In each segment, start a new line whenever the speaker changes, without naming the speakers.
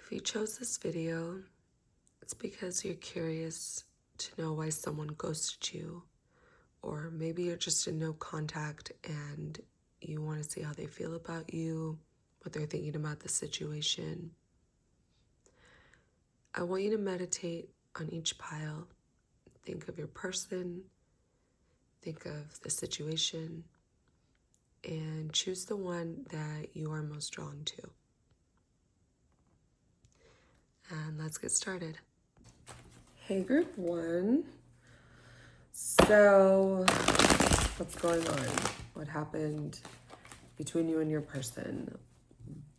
If you chose this video, it's because you're curious to know why someone ghosted you, or maybe you're just in no contact and you want to see how they feel about you, what they're thinking about the situation. I want you to meditate on each pile. Think of your person, think of the situation, and choose the one that you are most drawn to. And let's get started. Hey, group one. So, what's going on? What happened between you and your person?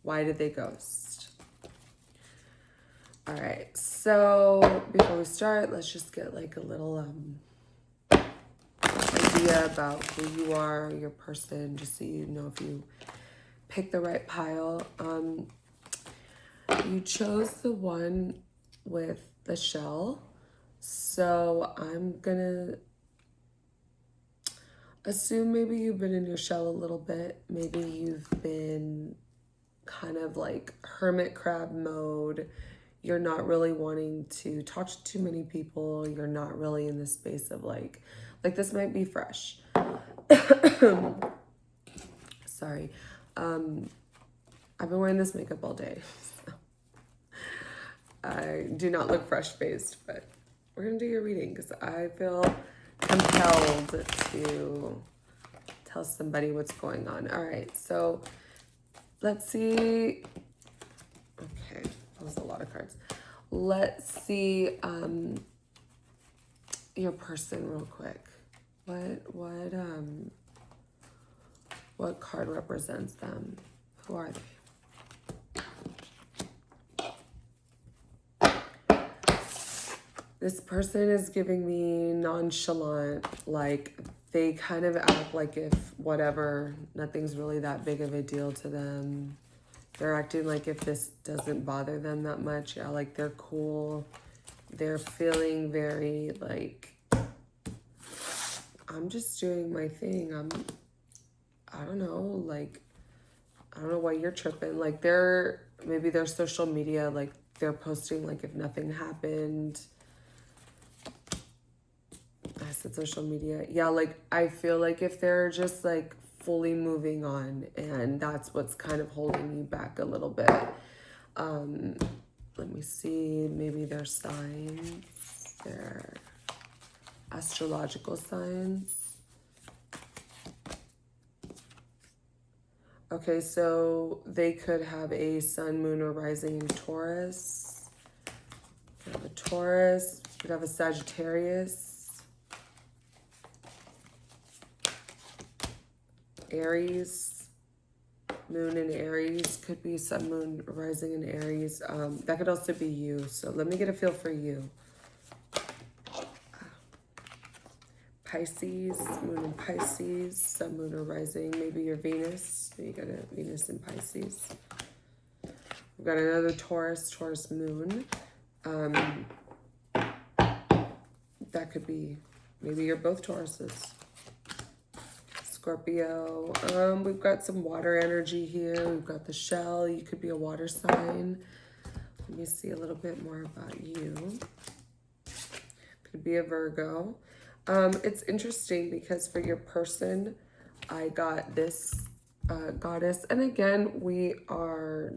Why did they ghost? All right, so before we start, let's just get like a little idea about who you are, your person, just so you know if you pick the right pile. You chose the one with the shell, so I'm gonna assume maybe you've been in your shell a little bit. Maybe you've been kind of like hermit crab mode. You're not really wanting to talk to too many people. You're not really in the space of like this might be fresh. Sorry. I've been wearing this makeup all day. So I do not look fresh faced, but we're gonna do your reading because I feel compelled to tell somebody what's going on. All right, so let's see. Okay, that was a lot of cards. Let's see your person real quick. What card represents them? Who are they? This person is giving me nonchalant, like they kind of act like if whatever, nothing's really that big of a deal to them. They're acting like if this doesn't bother them that much. Yeah, like they're cool. They're feeling very like, I'm just doing my thing. I don't know, like, I don't know why you're tripping. Like maybe their social media, like they're posting like if nothing happened. I said social media. Yeah, like I feel like if they're just like fully moving on, and that's what's kind of holding you back a little bit. Let me see, maybe their signs, their astrological signs. Okay, so they could have a sun, moon, or rising in Taurus. Could have a Taurus, could have a Sagittarius, Aries, moon in Aries, could be sun, moon, rising in Aries. That could also be you. So let me get a feel for you. Pisces, moon in Pisces, sun, moon, or rising. Maybe your Venus. You got a Venus in Pisces. We've got another Taurus, Taurus moon. That could be, maybe you're both Tauruses. Scorpio. We've got some water energy here. We've got the shell. You could be a water sign. Let me see a little bit more about you. Could be a Virgo. It's interesting because for your person, I got this goddess. And again,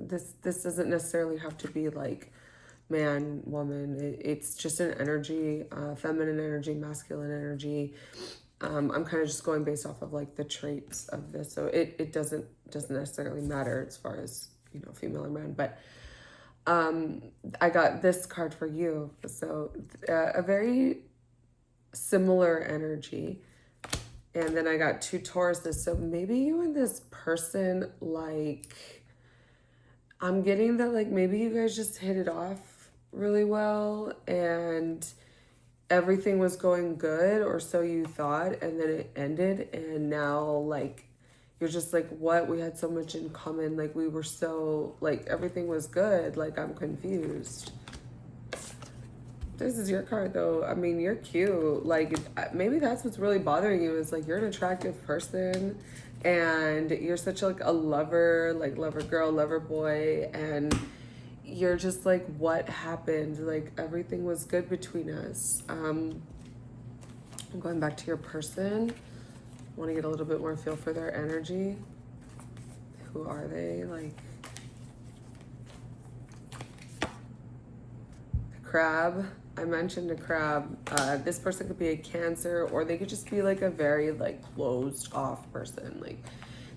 this doesn't necessarily have to be like man, woman. It's just an energy, feminine energy, masculine energy. I'm kind of just going based off of like the traits of this. So it doesn't necessarily matter as far as, you know, female or man, but I got this card for you. So a very similar energy. And then I got two Tauruses. So maybe you and this person, like, I'm getting that like maybe you guys just hit it off really well and everything was going good, or so you thought, and then it ended, and now like you're just like, what? We had so much in common, like we were so like everything was good, like I'm confused. This is your card though. I mean, you're cute. Like maybe that's what's really bothering you, is like you're an attractive person and you're such like a lover, like lover girl, lover boy, and you're just like, what happened? Like, everything was good between us. I'm going back to your person. I want to get a little bit more feel for their energy. Who are they? Like, the crab. I mentioned a crab. This person could be a Cancer, or they could just be like a very like closed off person. Like,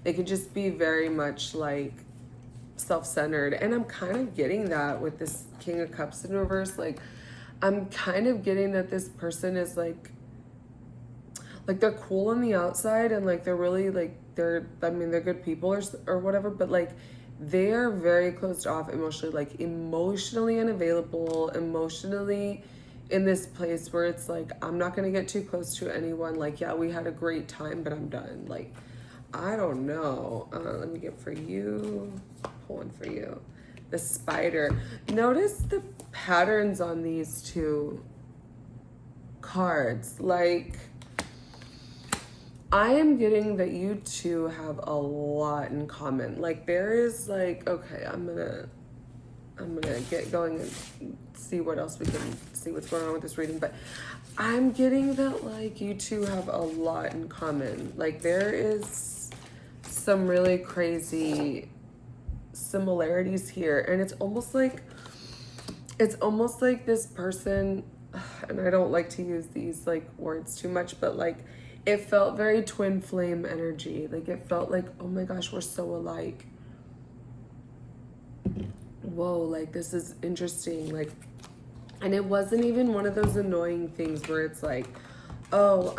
they could just be very much like self-centered. And I'm kind of getting that with this King of Cups in reverse. Like, I'm kind of getting that this person is like they're cool on the outside, and like they're really like they're good people or whatever, but like they are very closed off emotionally, like emotionally unavailable, emotionally in this place where it's like, I'm not going to get too close to anyone. Like, yeah, we had a great time, but I'm done. Like, I don't know. Let me get for you. Pull one for you. The Spider. Notice the patterns on these two cards. Like, I am getting that you two have a lot in common. Like, there is like, okay, I'm gonna get going and see what else we can see what's going on with this reading. But I'm getting that like you two have a lot in common. Like, there is some really crazy similarities here, and it's almost like this person, and I don't like to use these like words too much, but like it felt very twin flame energy. Like, it felt like, oh my gosh, we're so alike. Whoa, like, this is interesting. Like, and it wasn't even one of those annoying things where it's like, oh,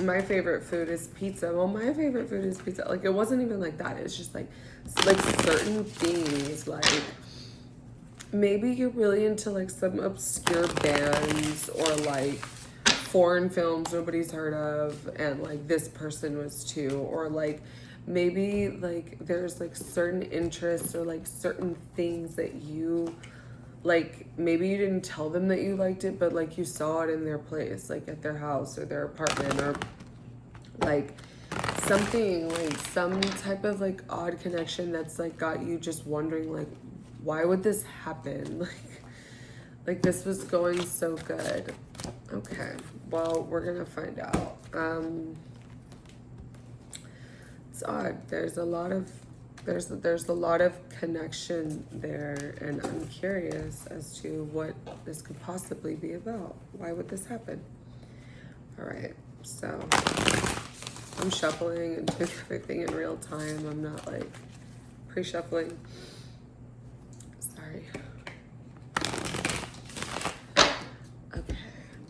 my favorite food is pizza. Well, my favorite food is pizza. Like, it wasn't even like that. It's just like certain things, like maybe you're really into like some obscure bands or like foreign films nobody's heard of, and like this person was too. Or like maybe like there's like certain interests or like certain things that you like, maybe you didn't tell them that you liked it, but like you saw it in their place, like at their house or their apartment, or like something, like some type of like odd connection that's like got you just wondering like, why would this happen? Like this was going so good. Okay, well, we're gonna find out. It's odd. There's a lot of connection there, and I'm curious as to what this could possibly be about. Why would this happen? All right, so I'm shuffling and doing everything in real time. I'm not like pre-shuffling. Sorry. Okay,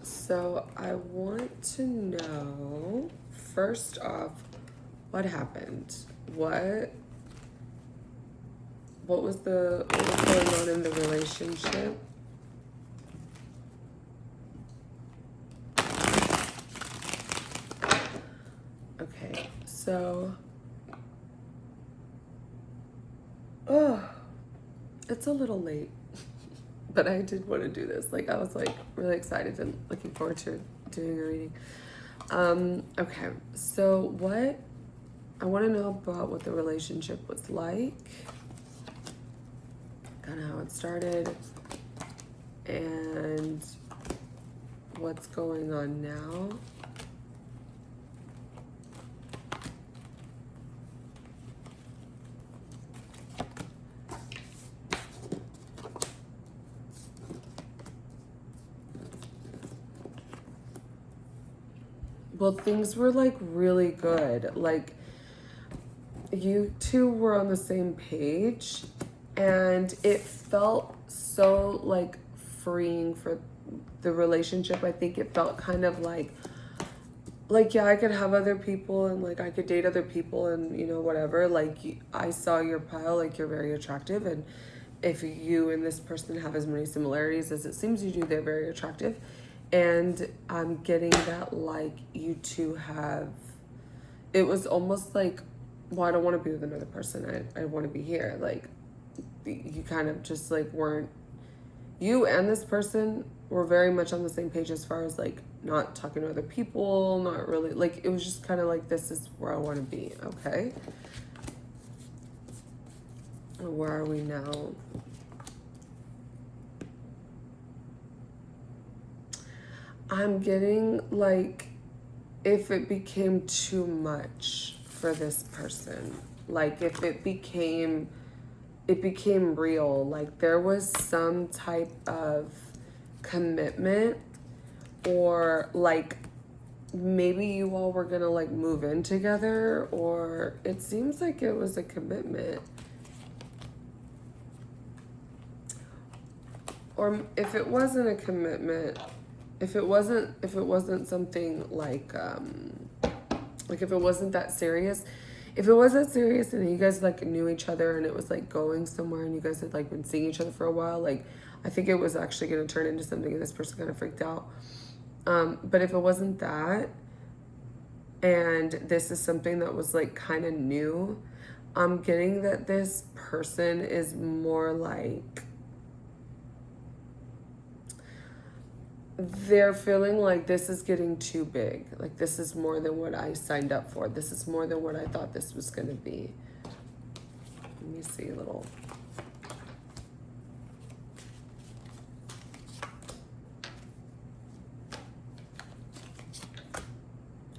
so I want to know, first off, what happened? What was going on in the relationship? Okay, so it's a little late, but I did want to do this. Like, I was like really excited and looking forward to doing a reading. Okay, so what I want to know about what the relationship was like, kind of how it started, and what's going on now. Well, things were like really good. Like, you two were on the same page, and it felt so like freeing for the relationship. I think it felt kind of like yeah, I could have other people, and like I could date other people, and you know, whatever. Like, I saw your pile, like you're very attractive, and if you and this person have as many similarities as it seems you do, they're very attractive. And I'm getting that like you two have, it was almost like, well, I don't want to be with another person. I want to be here. Like, you kind of just like weren't, you and this person were very much on the same page as far as like not talking to other people, not really, like it was just kind of like, this is where I want to be. Okay. Where are we now? I'm getting like if it became too much for this person, like if it became real, like there was some type of commitment, or like maybe you all were gonna like move in together, or it seems like it was a commitment. Or if it wasn't a commitment, if it wasn't something like if it wasn't that serious, if it was that serious and you guys like knew each other and it was like going somewhere and you guys had like been seeing each other for a while, like I think it was actually going to turn into something and this person kind of freaked out. But if it wasn't that, and this is something that was like kind of new, I'm getting that this person is more like, they're feeling like this is getting too big. Like this is more than what I signed up for. This is more than what I thought this was going to be. Let me see a little.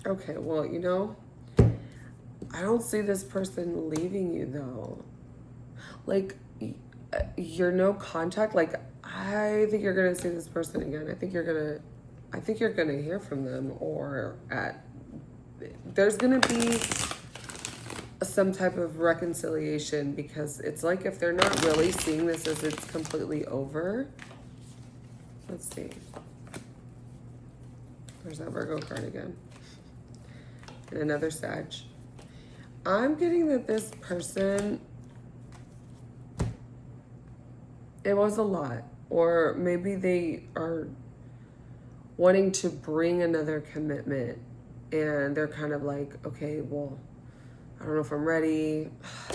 Okay, well, you know, I don't see this person leaving you though. Like, you're no contact. Like, I think you're gonna see this person again. I think you're gonna hear from them, or there's gonna be some type of reconciliation, because it's like if they're not really seeing this as it's completely over. Let's see. There's that Virgo card again. And another Sag. I'm getting that this person, it was a lot, or maybe they are wanting to bring another commitment and they're kind of like, okay, well, I don't know if I'm ready.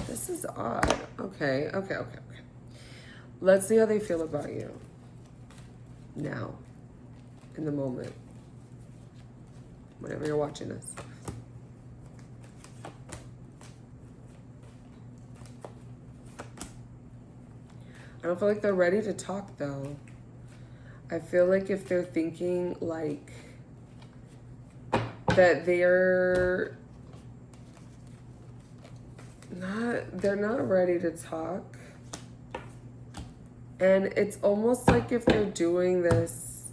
This is odd. Okay. Let's see how they feel about you now, in the moment, whenever you're watching this. I don't feel like they're ready to talk though. I feel like if they're thinking like that they're not ready to talk. And it's almost like if they're doing this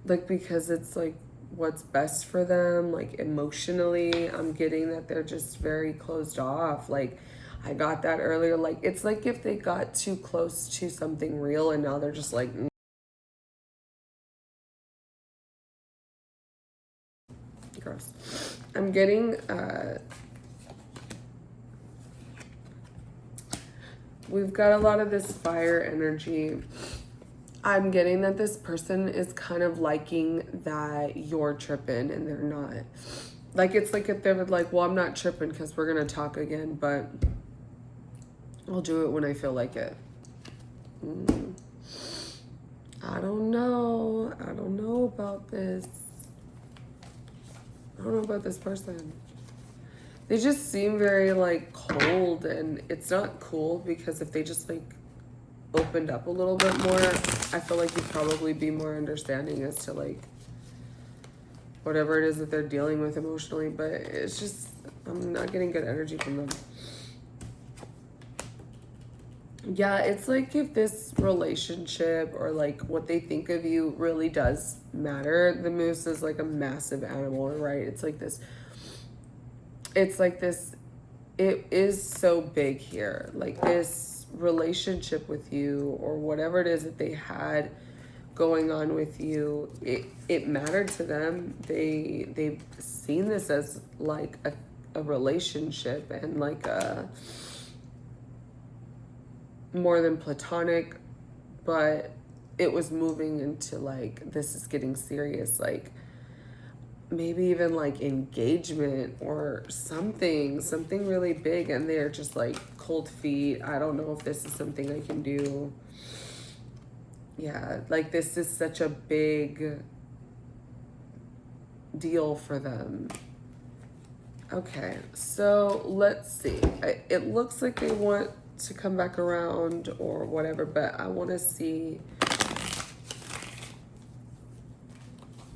like because it's like what's best for them, like emotionally, I'm getting that they're just very closed off. Like I got that earlier. Like it's like if they got too close to something real and now they're just like gross. I'm getting we've got a lot of this fire energy. I'm getting that this person is kind of liking that you're tripping and they're not. Like it's like if they were like, well, I'm not tripping because we're gonna talk again, but I'll do it when I feel like it. I don't know. I don't know about this. I don't know about this person. They just seem very like cold, and it's not cool, because if they just like opened up a little bit more, I feel like you'd probably be more understanding as to like whatever it is that they're dealing with emotionally. But it's just, I'm not getting good energy from them. Yeah, it's like if this relationship or like what they think of you really does matter. The moose is like a massive animal, right? It's like this, it is so big here. Like this relationship with you or whatever it is that they had going on with you, it mattered to them. They've seen this as like a relationship, and like a more than platonic, but it was moving into like, this is getting serious, like maybe even like engagement or something really big, and they're just like cold feet. I don't know if this is something I can do. Yeah, like this is such a big deal for them. Okay, so let's see. It looks like they want to come back around or whatever, but I want to see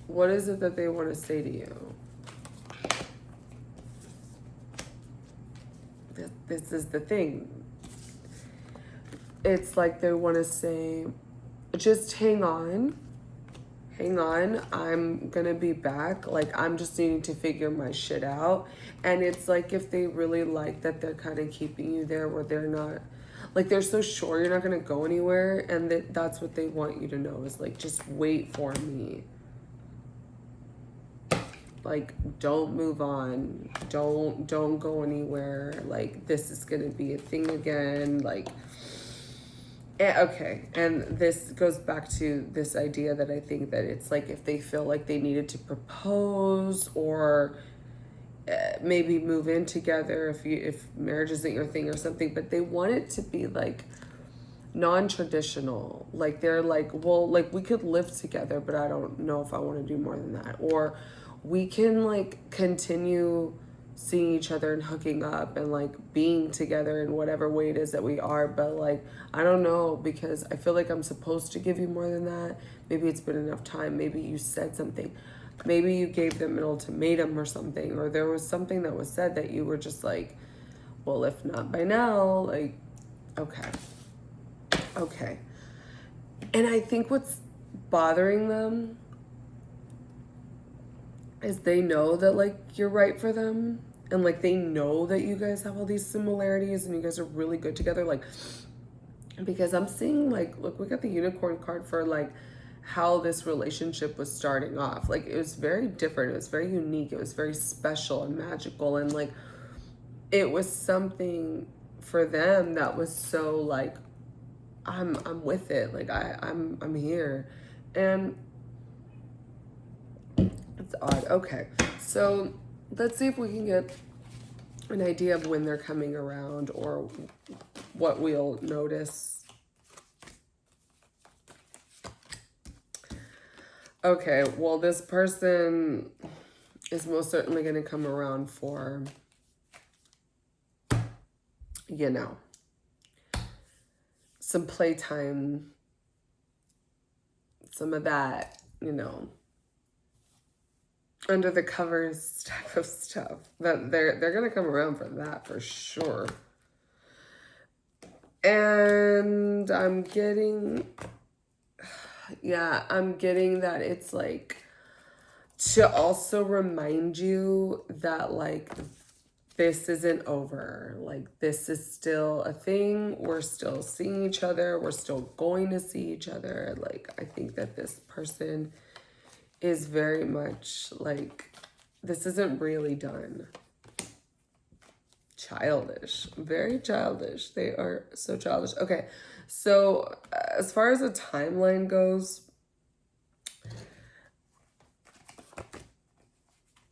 What is it that they want to say to you? This is the thing. It's like they want to say, just hang on. Hang on, I'm gonna be back. Like, I'm just needing to figure my shit out. And it's like if they really like that they're kind of keeping you there where they're not, like they're so sure you're not gonna go anywhere, and that's what they want you to know is like, just wait for me. Like, don't move on. Don't go anywhere. Like, this is gonna be a thing again. Like, okay, and this goes back to this idea that I think that it's like if they feel like they needed to propose or maybe move in together if marriage isn't your thing or something, but they want it to be like non-traditional. Like they're like, well, like we could live together, but I don't know if I want to do more than that. Or we can like continue seeing each other and hooking up and like being together in whatever way it is that we are, but like I don't know, because I feel like I'm supposed to give you more than that. Maybe it's been enough time. Maybe you said something. Maybe you gave them an ultimatum or something, or there was something that was said that you were just like, well, if not by now, like, okay. And I think what's bothering them is they know that like you're right for them, and like they know that you guys have all these similarities and you guys are really good together. Like, because I'm seeing like, look, we got the unicorn card for like how this relationship was starting off. Like, it was very different, it was very unique, it was very special and magical, and like it was something for them that was so like, I'm with it, like I'm here. And it's odd. Okay, so let's see if we can get an idea of when they're coming around or what we'll notice. Okay, well, this person is most certainly going to come around for, you know, some playtime, some of that, you know, under the covers type of stuff. That they're gonna come around for that for sure. And I'm getting, yeah, I'm getting that it's like to also remind you that like this isn't over. Like, this is still a thing. We're still seeing each other. We're still going to see each other. Like, I think that this person is very much like, this isn't really done. Childish. Very childish. They are so childish. Okay, so as far as the timeline goes,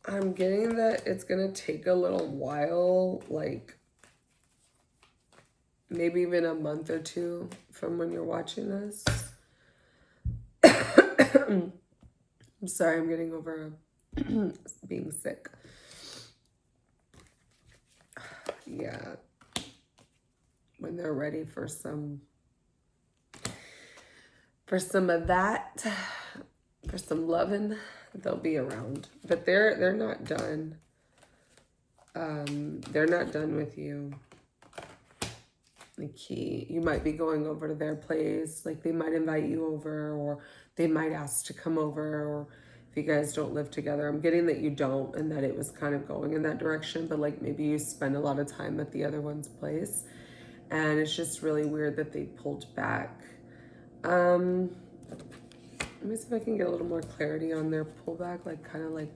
I'm getting that it's gonna take a little while, like maybe even a month or two from when you're watching this. I'm sorry, I'm getting over being sick. Yeah. When they're ready for some of that, for some loving, they'll be around. But they're not done. They're not done with you. The key, you might be going over to their place. Like, they might invite you over, or they might ask to come over, or if you guys don't live together. I'm getting that you don't, and that it was kind of going in that direction, but like maybe you spend a lot of time at the other one's place, and it's just really weird that they pulled back. Let me see if I can get a little more clarity on their pullback, like kind of like,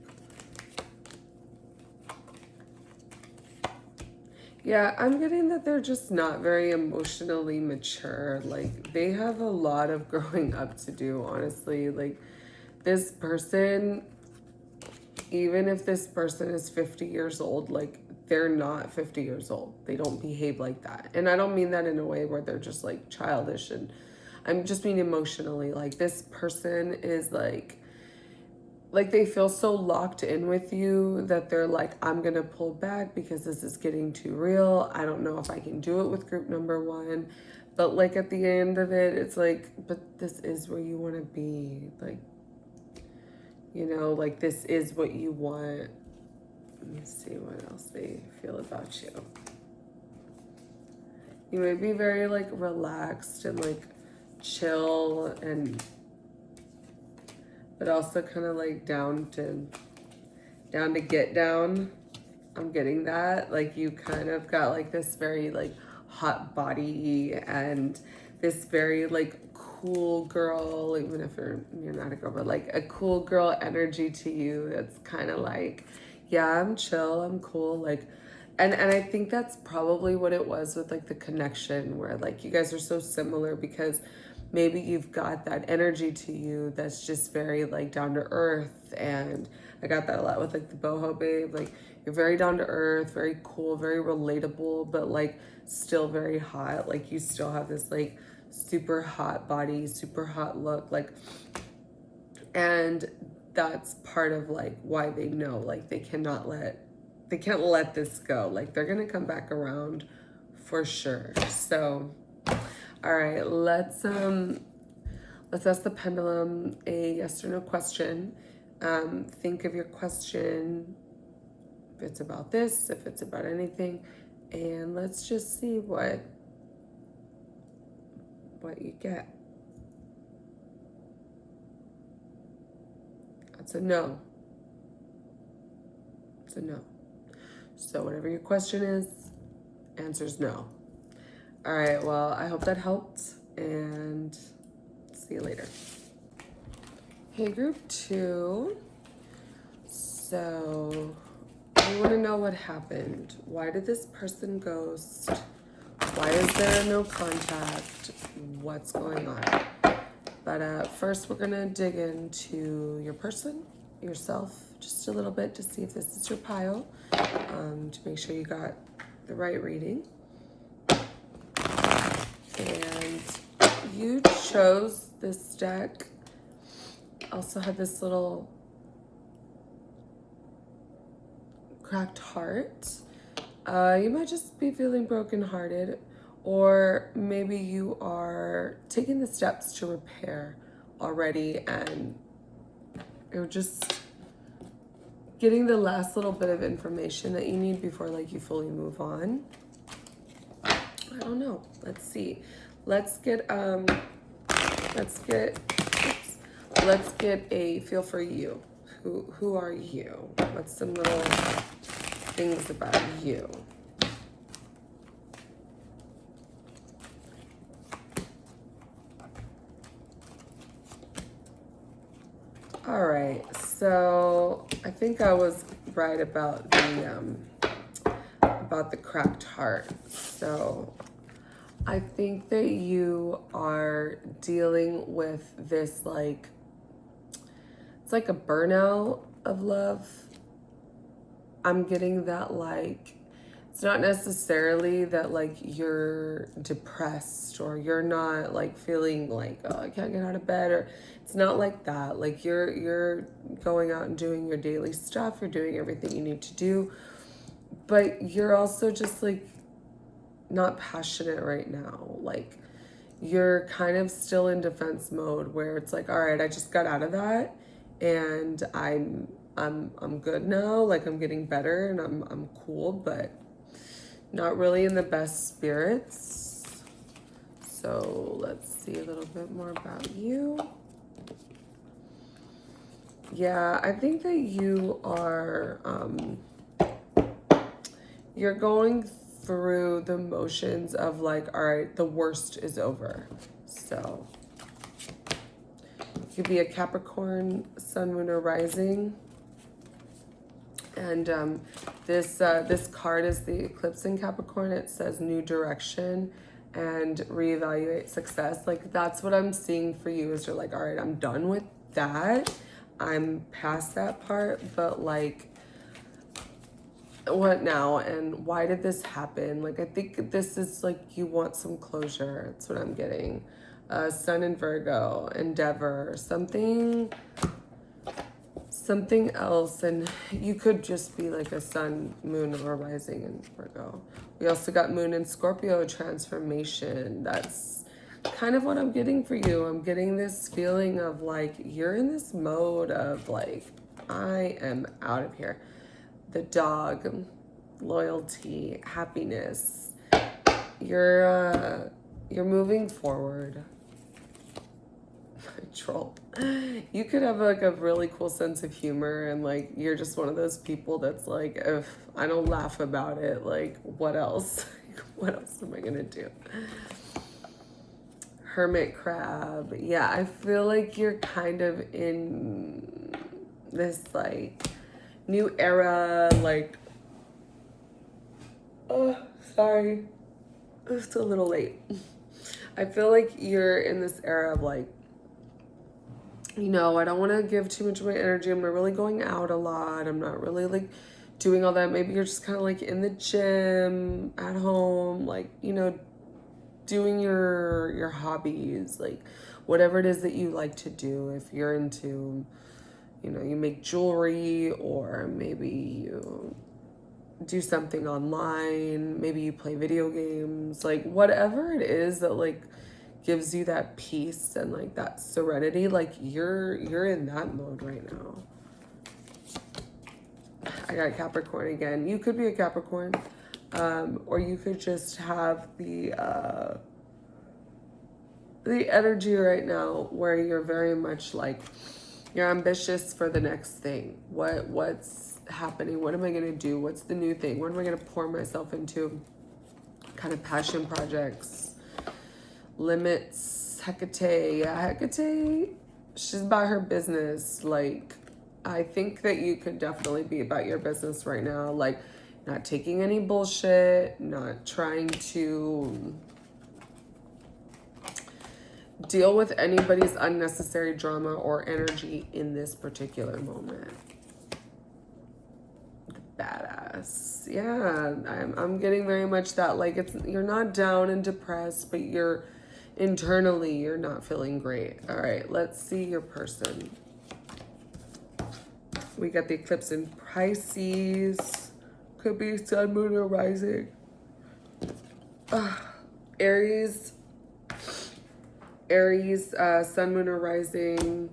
yeah, I'm getting that they're just not very emotionally mature. Like, they have a lot of growing up to do, honestly. Like, this person, even if this person is 50 years old, like, they're not 50 years old. They don't behave like that. And I don't mean that in a way where they're just like childish, and I'm just mean emotionally. Like, this person is like they feel so locked in with you that they're like, I'm gonna pull back because this is getting too real. I don't know if I can do it with group number one. But like at the end of it, it's like, but this is where you want to be. Like, You know, like this is what you want. Let me see what else they feel about you. You may be very like relaxed and like chill, and but also kind of like down to get down. I'm getting that. Like you kind of got like this very like hot body and this very like cool girl, even if you're not a girl, but like a cool girl energy to you. It's kind of like, yeah, I'm chill, I'm cool, like, and I think that's probably what it was with like the connection, where like you guys are so similar because maybe you've got that energy to you that's just very like down to earth. And I got that a lot with like the boho babe. Like you're very down to earth, very cool, very relatable, but like still very hot. Like you still have this like super hot body, super hot look, like, and that's part of like why they know like they can't let this go. Like they're gonna come back around for sure. So all right, let's ask the pendulum a yes or no question. Think of your question, if it's about this, if it's about anything, and let's just see what you get. That's a no. It's a no. So whatever your question is, answer's no. All right, well, I hope that helped, and see you later. Hey, group 2. So I want to know what happened. Why did this person ghost? Why is there no contact? What's going on? But first, we're going to dig into your person, yourself, just a little bit to see if this is your pile, to make sure you got the right reading. And you chose this deck. Also had this little cracked heart. You might just be feeling brokenhearted, or maybe you are taking the steps to repair already and you're just getting the last little bit of information that you need before like you fully move on. I don't know. Let's see. Let's get a feel for you. Who are you? What's some little things about you? All right, so I think I was right about the cracked heart. So I think that you are dealing with this like, it's like a burnout of love. I'm getting that like, it's not necessarily that like you're depressed or you're not like feeling like, oh, I can't get out of bed, or it's not like that. Like you're going out and doing your daily stuff. You're doing everything you need to do, but you're also just like not passionate right now. Like you're kind of still in defense mode where it's like, all right, I just got out of that and I'm good now. Like I'm getting better and I'm cool, but not really in the best spirits. So let's see a little bit more about you. Yeah, I think that you are, you're going through the motions of like, all right, the worst is over. So you could be a Capricorn, Sun, Moon, or Rising. And this card is the eclipse in Capricorn. It says new direction and reevaluate success. Like that's what I'm seeing for you, is you're like, all right, I'm done with that. I'm past that part, but like, what now? And why did this happen? Like, I think this is like, you want some closure. That's what I'm getting. Sun in Virgo, endeavor, something else. And you could just be like a Sun, Moon, or Rising in Virgo. We also got Moon in Scorpio, transformation. That's kind of what I'm getting for you. I'm getting this feeling of like you're in this mode of like, I am out of here. The dog, loyalty, happiness. You're moving forward. Troll. You could have like a really cool sense of humor, and like you're just one of those people that's like, if I don't laugh about it, like what else? What else am I gonna do? Hermit crab. Yeah, I feel like you're kind of in this like new era, like, oh, sorry, it's a little late. I feel like you're in this era of like, you know, I don't want to give too much of my energy. I'm not really going out a lot. I'm not really like doing all that. Maybe you're just kind of like in the gym, at home, like, you know, doing your hobbies, like whatever it is that you like to do. If you're into, you know, you make jewelry, or maybe you do something online, maybe you play video games, like whatever it is that like gives you that peace and like that serenity, like you're in that mode right now. I got Capricorn again. You could be a Capricorn, or you could just have the energy right now where you're very much like you're ambitious for the next thing. What's happening? What am I gonna do? What's the new thing? What am I gonna pour myself into? Kind of passion projects. Limits. Hecate. Yeah, Hecate, she's about her business. Like, I think that you could definitely be about your business right now. Like, not taking any bullshit, not trying to deal with anybody's unnecessary drama or energy in this particular moment. Badass. Yeah, I'm getting very much that, like, it's, you're not down and depressed, but you're internally, you're not feeling great. All right, let's see your person. We got the eclipse in Pisces. Could be sun, moon, or rising. Aries, sun, moon, or rising.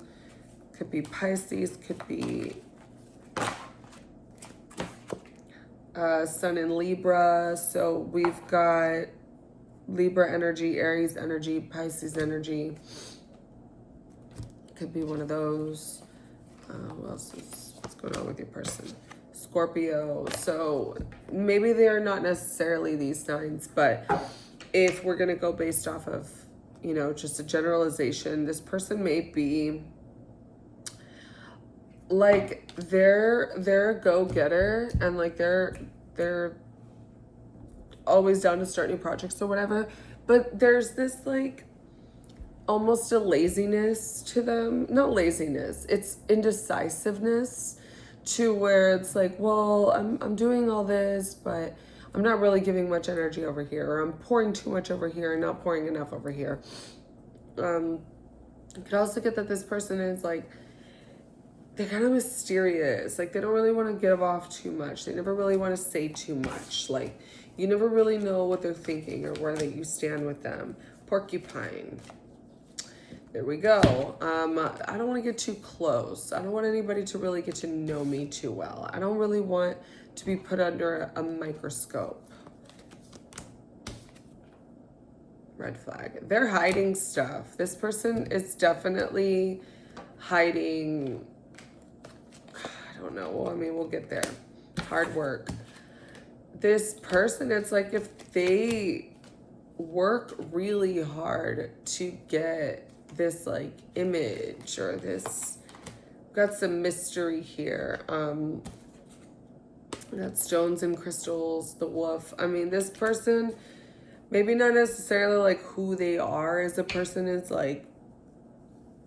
Could be Pisces, could be sun in Libra. So we've got Libra energy, Aries energy, Pisces energy. Could be one of those. What else is, what's going on with your person? Scorpio. So maybe they are not necessarily these signs, but if we're going to go based off of, you know, just a generalization, this person may be like they're a go-getter, and like they're always down to start new projects or whatever, but there's this like almost a laziness to them. Not laziness, it's indecisiveness, to where it's like, well, I'm doing all this, but I'm not really giving much energy over here, or I'm pouring too much over here and not pouring enough over here. You could also get that this person is like, they're kind of mysterious. Like, they don't really want to give off too much. They never really want to say too much. Like, you never really know what they're thinking or where that you stand with them. Porcupine. There we go. I don't want to get too close. I don't want anybody to really get to know me too well. I don't really want to be put under a microscope. Red flag. They're hiding stuff. This person is definitely hiding. I don't know. Well, I mean, we'll get there. Hard work. This person, it's like if they work really hard to get this like image or this, got some mystery here. Got stones and crystals, the wolf. I mean, this person, maybe not necessarily like who they are as a person, is like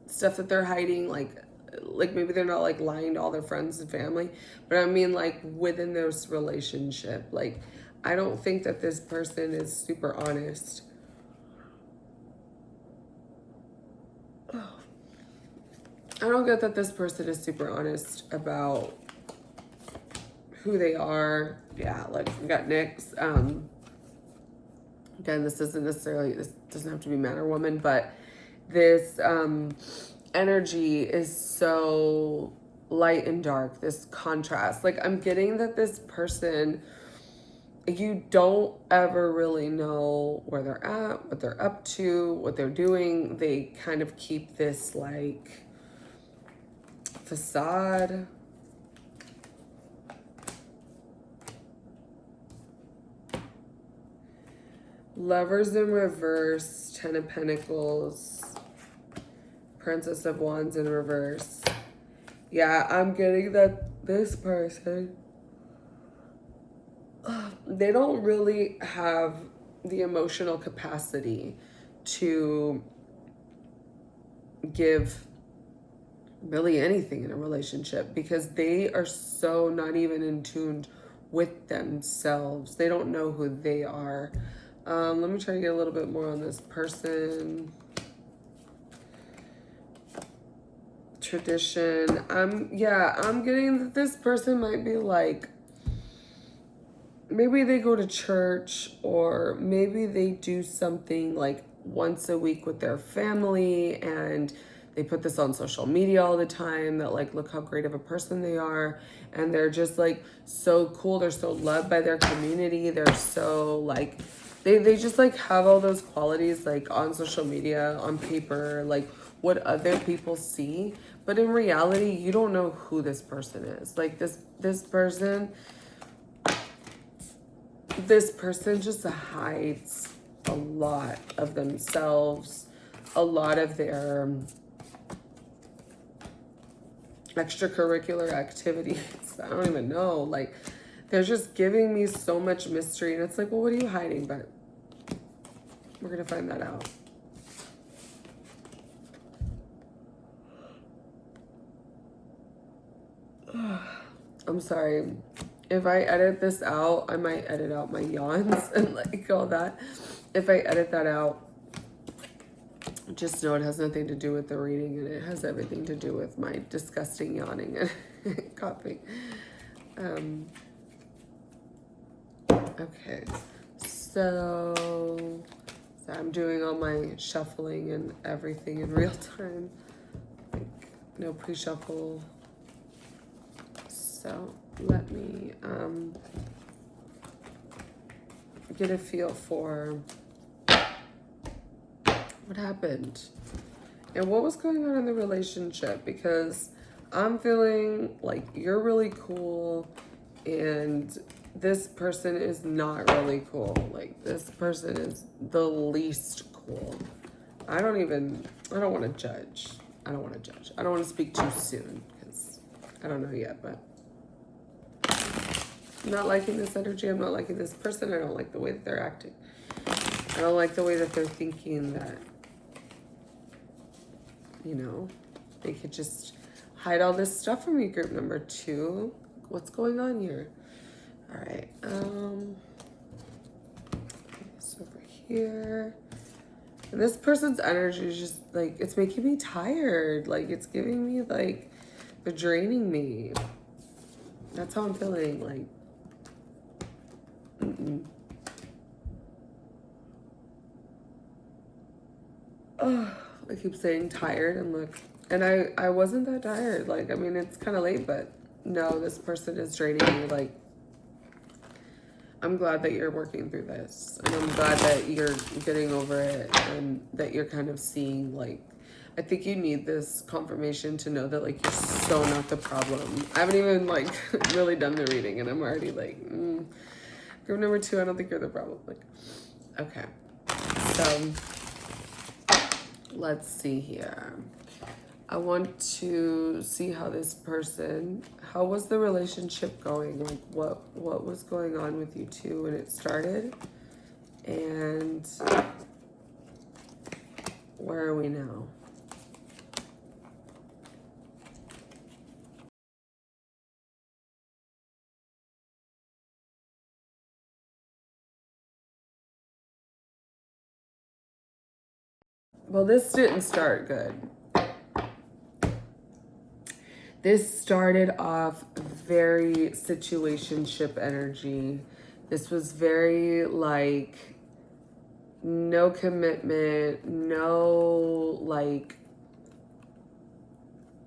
stuff that they're hiding, like maybe they're not like lying to all their friends and family, but I mean like within this relationship. Like, I don't think that this person is super honest. I don't get that this person is super honest about who they are. Yeah, like we got Nyx. Again, this doesn't have to be man or woman, but this energy is so light and dark, this contrast. Like, I'm getting that this person, you don't ever really know where they're at, what they're up to, what they're doing. They kind of keep this like facade. Lovers in reverse, Ten of Pentacles, Princess of Wands in reverse. Yeah, I'm getting that this person, they don't really have the emotional capacity to give really anything in a relationship, because they are so not even in tune with themselves. They don't know who they are. Let me try to get a little bit more on this person. Tradition. I'm getting that this person might be like, maybe they go to church, or maybe they do something like once a week with their family, and they put this on social media all the time, that like, look how great of a person they are. And they're just like so cool. They're so loved by their community. They're so like, they just like have all those qualities like on social media, on paper, like what other people see. But in reality, you don't know who this person is. Like this person just hides a lot of themselves, a lot of their extracurricular activities. I don't even know. Like, they're just giving me so much mystery. And it's like, well, what are you hiding? But we're going to find that out. I'm sorry. If I edit this out, I might edit out my yawns and like all that. If I edit that out, just know it has nothing to do with the reading, and it has everything to do with my disgusting yawning and coughing. Okay, so I'm doing all my shuffling and everything in real time, like no pre-shuffle. So let me get a feel for what happened and what was going on in the relationship, because I'm feeling like you're really cool and this person is not really cool. Like, this person is the least cool. I don't want to judge. I don't want to speak too soon because I don't know yet, but I'm not liking this energy. I'm not liking this person. I don't like the way that they're acting. I don't like the way that they're thinking that, you know, they could just hide all this stuff from you. Group number 2. What's going on here? All right. This over here. And this person's energy is just like, it's making me tired. Like, it's giving me like, they're draining me. That's how I'm feeling. Like, I keep saying tired, and look, and I wasn't that tired. Like, I mean, it's kind of late, but no, this person is draining me. Like, I'm glad that you're working through this, and I'm glad that you're getting over it, and that you're kind of seeing, like, I think you need this confirmation to know that, like, you're so not the problem. I haven't even, like, really done the reading, and I'm already like, group number 2, I don't think you're the problem. Like, okay, so let's see here. I want to see how this person, how was the relationship going? Like, what was going on with you two when it started? And where are we now? Well, this didn't start good. This started off very situationship energy. This was very like, no commitment, no like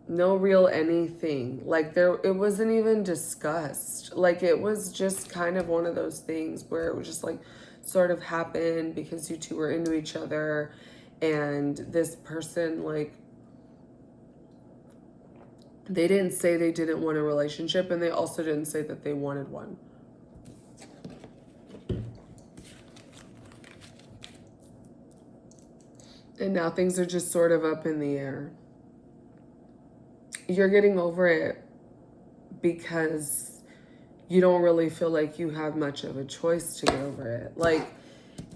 no real anything. Like it wasn't even discussed. Like it was just kind of one of those things where it was just like sort of happened because you two were into each other, and this person, like, they didn't say they didn't want a relationship, and they also didn't say that they wanted one. And now things are just sort of up in the air. You're getting over it because you don't really feel like you have much of a choice to get over it. Like,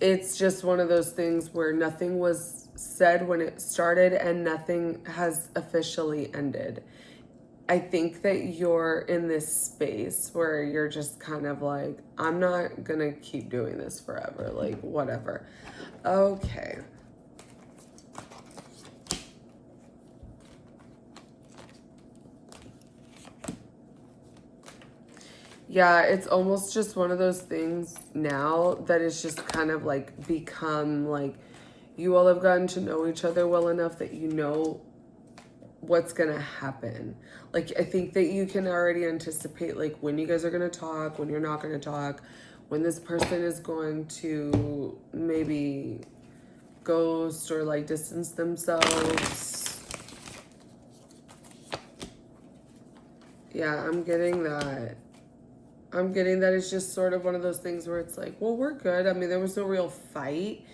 it's just one of those things where nothing was said when it started and nothing has officially ended. I think that you're in this space where you're just kind of like, I'm not gonna keep doing this forever, like, whatever. Okay. Yeah, it's almost just one of those things now that it's just kind of like become like you all have gotten to know each other well enough that you know what's gonna happen. Like, I think that you can already anticipate like when you guys are gonna talk, when you're not gonna talk, when this person is going to maybe ghost or like distance themselves. Yeah, I'm getting that. I'm getting that it's just sort of one of those things where it's like, well, we're good. I mean, there was no real fight,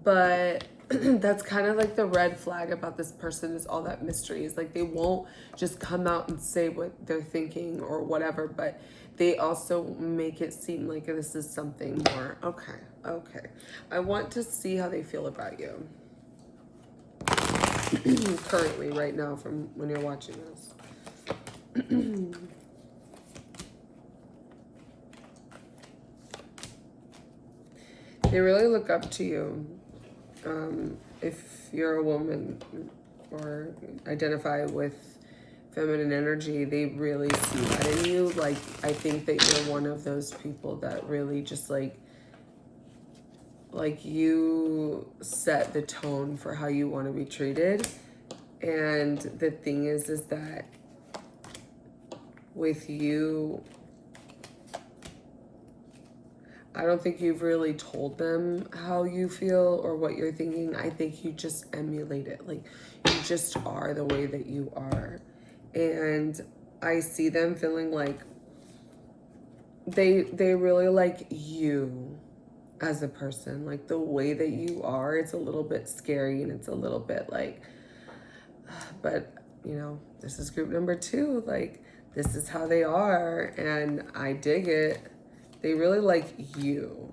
but that's kind of like the red flag about this person is all that mystery is like they won't just come out and say what they're thinking or whatever, but they also make it seem like this is something more. Okay, okay. I want to see how they feel about you currently, right now, from when you're watching this. They really look up to you. If you're a woman or identify with feminine energy, they really see that in you. Like, I think that you're one of those people that really just like you set the tone for how you want to be treated. And the thing is that with you, I don't think you've really told them how you feel or what you're thinking. I think you just emulate it. Like, you just are the way that you are. And I see them feeling like they really like you as a person. Like, the way that you are, it's a little bit scary and it's a little bit like, but, you know, this is group number 2. Like, this is how they are, and I dig it. They really like you.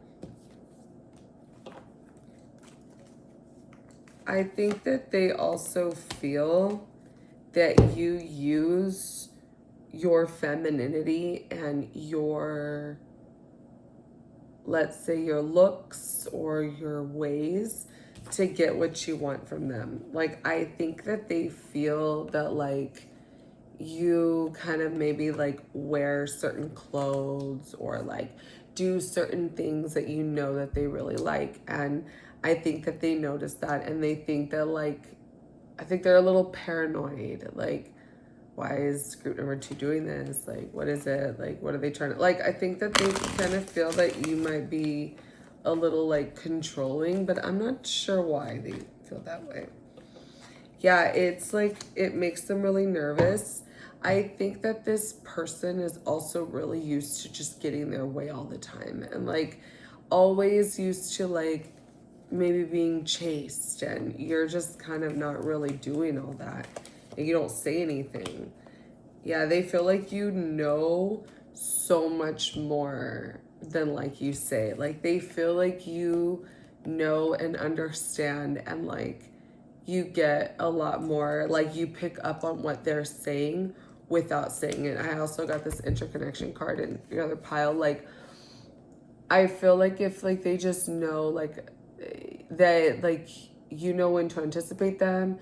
I think that they also feel that you use your femininity and your, let's say, your looks or your ways to get what you want from them. Like, I think that they feel that, like, you kind of maybe like wear certain clothes or like do certain things that you know that they really like. And I think that they notice that, and they think that, like, I think they're a little paranoid. Like, why is group number 2 doing this? Like, what is it? Like, what are they trying to, like, I think that they kind of feel that you might be a little like controlling, but I'm not sure why they feel that way. Yeah, it's like, it makes them really nervous. I think that this person is also really used to just getting their way all the time, and like always used to like maybe being chased, and you're just kind of not really doing all that, and you don't say anything. Yeah, they feel like you know so much more than like you say. Like, they feel like you know and understand, and like you get a lot more, like you pick up on what they're saying without saying it. I also got this interconnection card in your other pile. Like, I feel like if like they just know like that, like, you know when to anticipate them,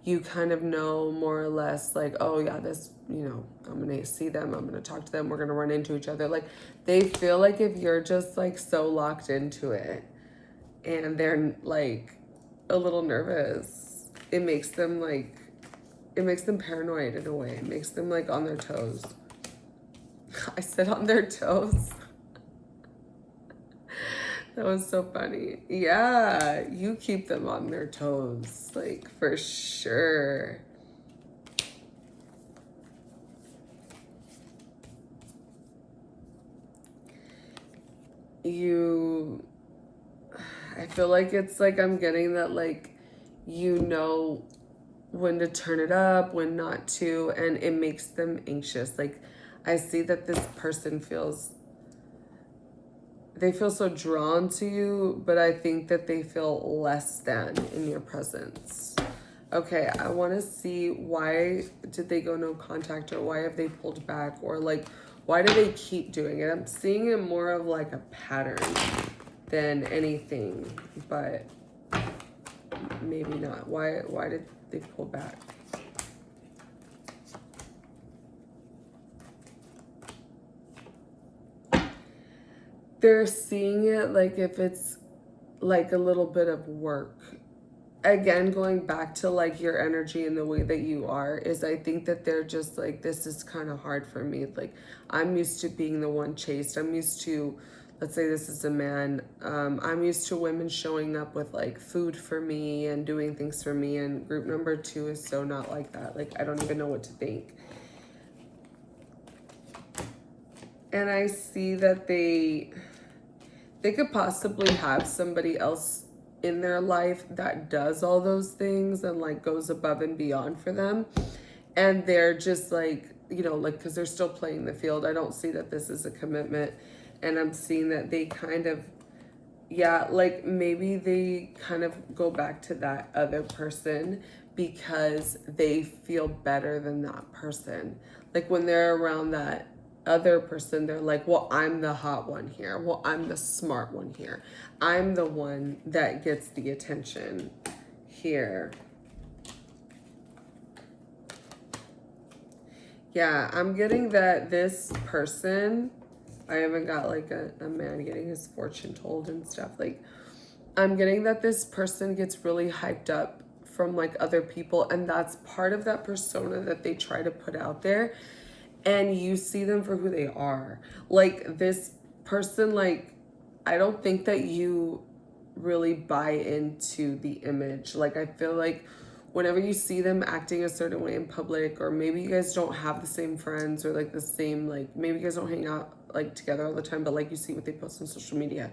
you kind of know more or less like, oh yeah, this, you know, I'm gonna see them, I'm gonna talk to them, we're gonna run into each other. Like, they feel like if you're just like so locked into it, and they're like a little nervous. It makes them paranoid in a way. It makes them like on their toes. I said on their toes. That was so funny. Yeah, you keep them on their toes, like for sure. I feel like it's like I'm getting that, like, you know when to turn it up, when not to, and it makes them anxious. Like, I see that this person they feel so drawn to you, but I think that they feel less than in your presence. Okay, I want to see, why did they go no contact, or why have they pulled back, or like why do they keep doing it? I'm seeing it more of like a pattern than anything, but maybe not. Why did they pull back? They're seeing it like if it's like a little bit of work. Again, going back to like your energy and the way that you are, is I think that they're just like, this is kind of hard for me. Like, I'm used to being the one chased. I'm used to, let's say this is a man, I'm used to women showing up with like food for me and doing things for me, and group number 2 is so not like that. Like, I don't even know what to think. And I see that they could possibly have somebody else in their life that does all those things and like goes above and beyond for them. And they're just like, you know, like, because they're still playing the field. I don't see that this is a commitment. And I'm seeing that they kind of, yeah, like maybe they kind of go back to that other person because they feel better than that person. Like when they're around that other person, they're like, well, I'm the hot one here. Well, I'm the smart one here. I'm the one that gets the attention here. Yeah, I'm getting that this person, I haven't got like a man getting his fortune told and stuff. Like, I'm getting that this person gets really hyped up from like other people, and that's part of that persona that they try to put out there. And you see them for who they are. Like, this person, like, I don't think that you really buy into the image. Like, I feel like whenever you see them acting a certain way in public, or maybe you guys don't have the same friends, or like the same, like maybe you guys don't hang out like together all the time, but like you see what they post on social media,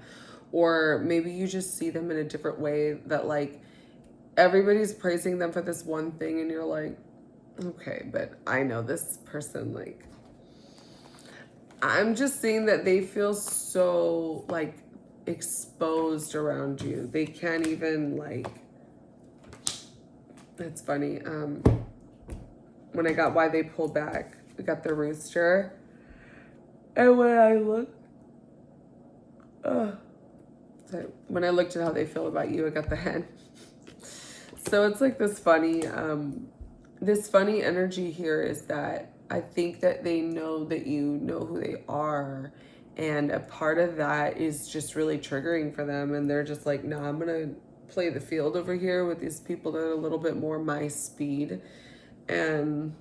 or maybe you just see them in a different way, that like everybody's praising them for this one thing, and you're like, okay, but I know this person, like, I'm just seeing that they feel so like exposed around you. They can't even like, it's funny. When I got why they pulled back, we got the rooster. And when I looked, when I looked at how they feel about you, I got the hen. So it's like this funny energy here, is that I think that they know that you know who they are, and a part of that is just really triggering for them, and they're just like, nah, I'm gonna play the field over here with these people that are a little bit more my speed, and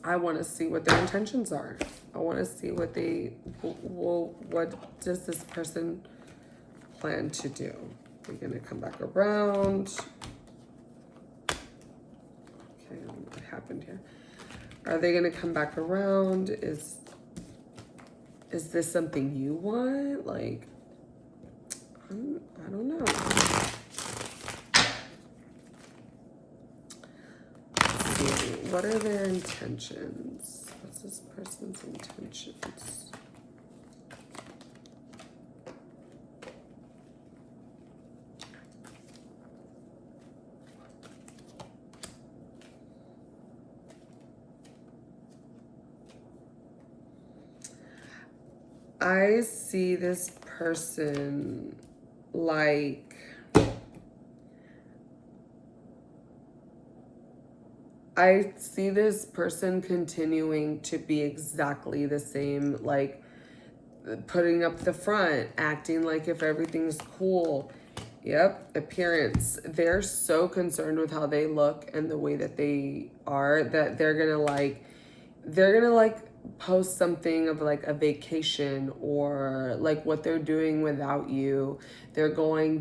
I want to see what their intentions are. I want to see what what does this person plan to do? They're gonna come back around. Okay, what happened here? Are they gonna come back around? Is this something you want? Like, I don't know. Let's see. What are their intentions? What's this person's intentions? I see this person like, I see this person continuing to be exactly the same. Like, putting up the front, acting like if everything's cool. Yep, appearance. They're so concerned with how they look and the way that they are that they're gonna post something of like a vacation or like what they're doing without you. They're gonna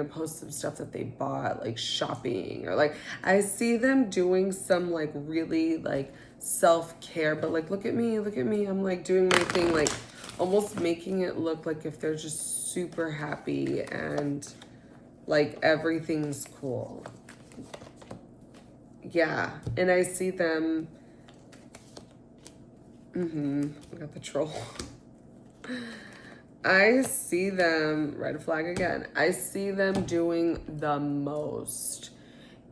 post some stuff that they bought, like shopping, or like I see them doing some like really like self-care, but like look at me, I'm like doing my thing, like almost making it look like if they're just super happy and like everything's cool. Yeah, and I see them. I got the troll. I see them, red flag again. I see them doing the most.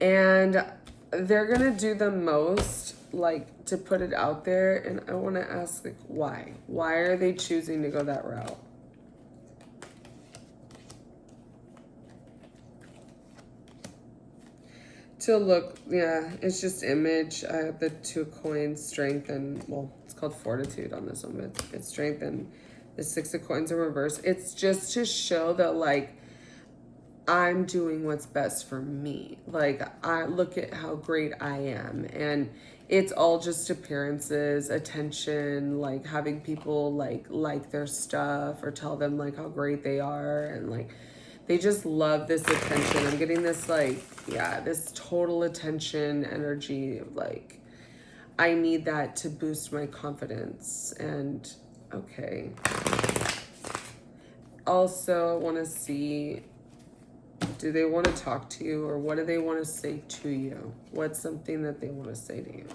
And they're gonna do the most, like, to put it out there. And I wanna ask, like, why? Why are they choosing to go that route? To look, yeah, it's just image. I have the 2 coins, strength, and, well, it's called fortitude on this one, but it's strength and the 6 of coins in reverse. It's just to show that, like, I'm doing what's best for me. Like, I look at how great I am. And it's all just appearances, attention, like having people like their stuff or tell them like how great they are, and like they just love this attention. I'm getting this like, yeah, this total attention energy of like, I need that to boost my confidence. And okay. Also, I want to see, do they want to talk to you, or what do they want to say to you? What's something that they want to say to you?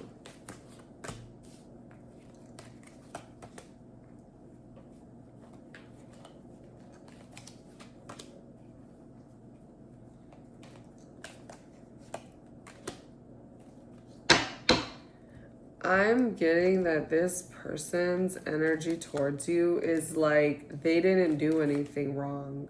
I'm getting that this person's energy towards you is like they didn't do anything wrong.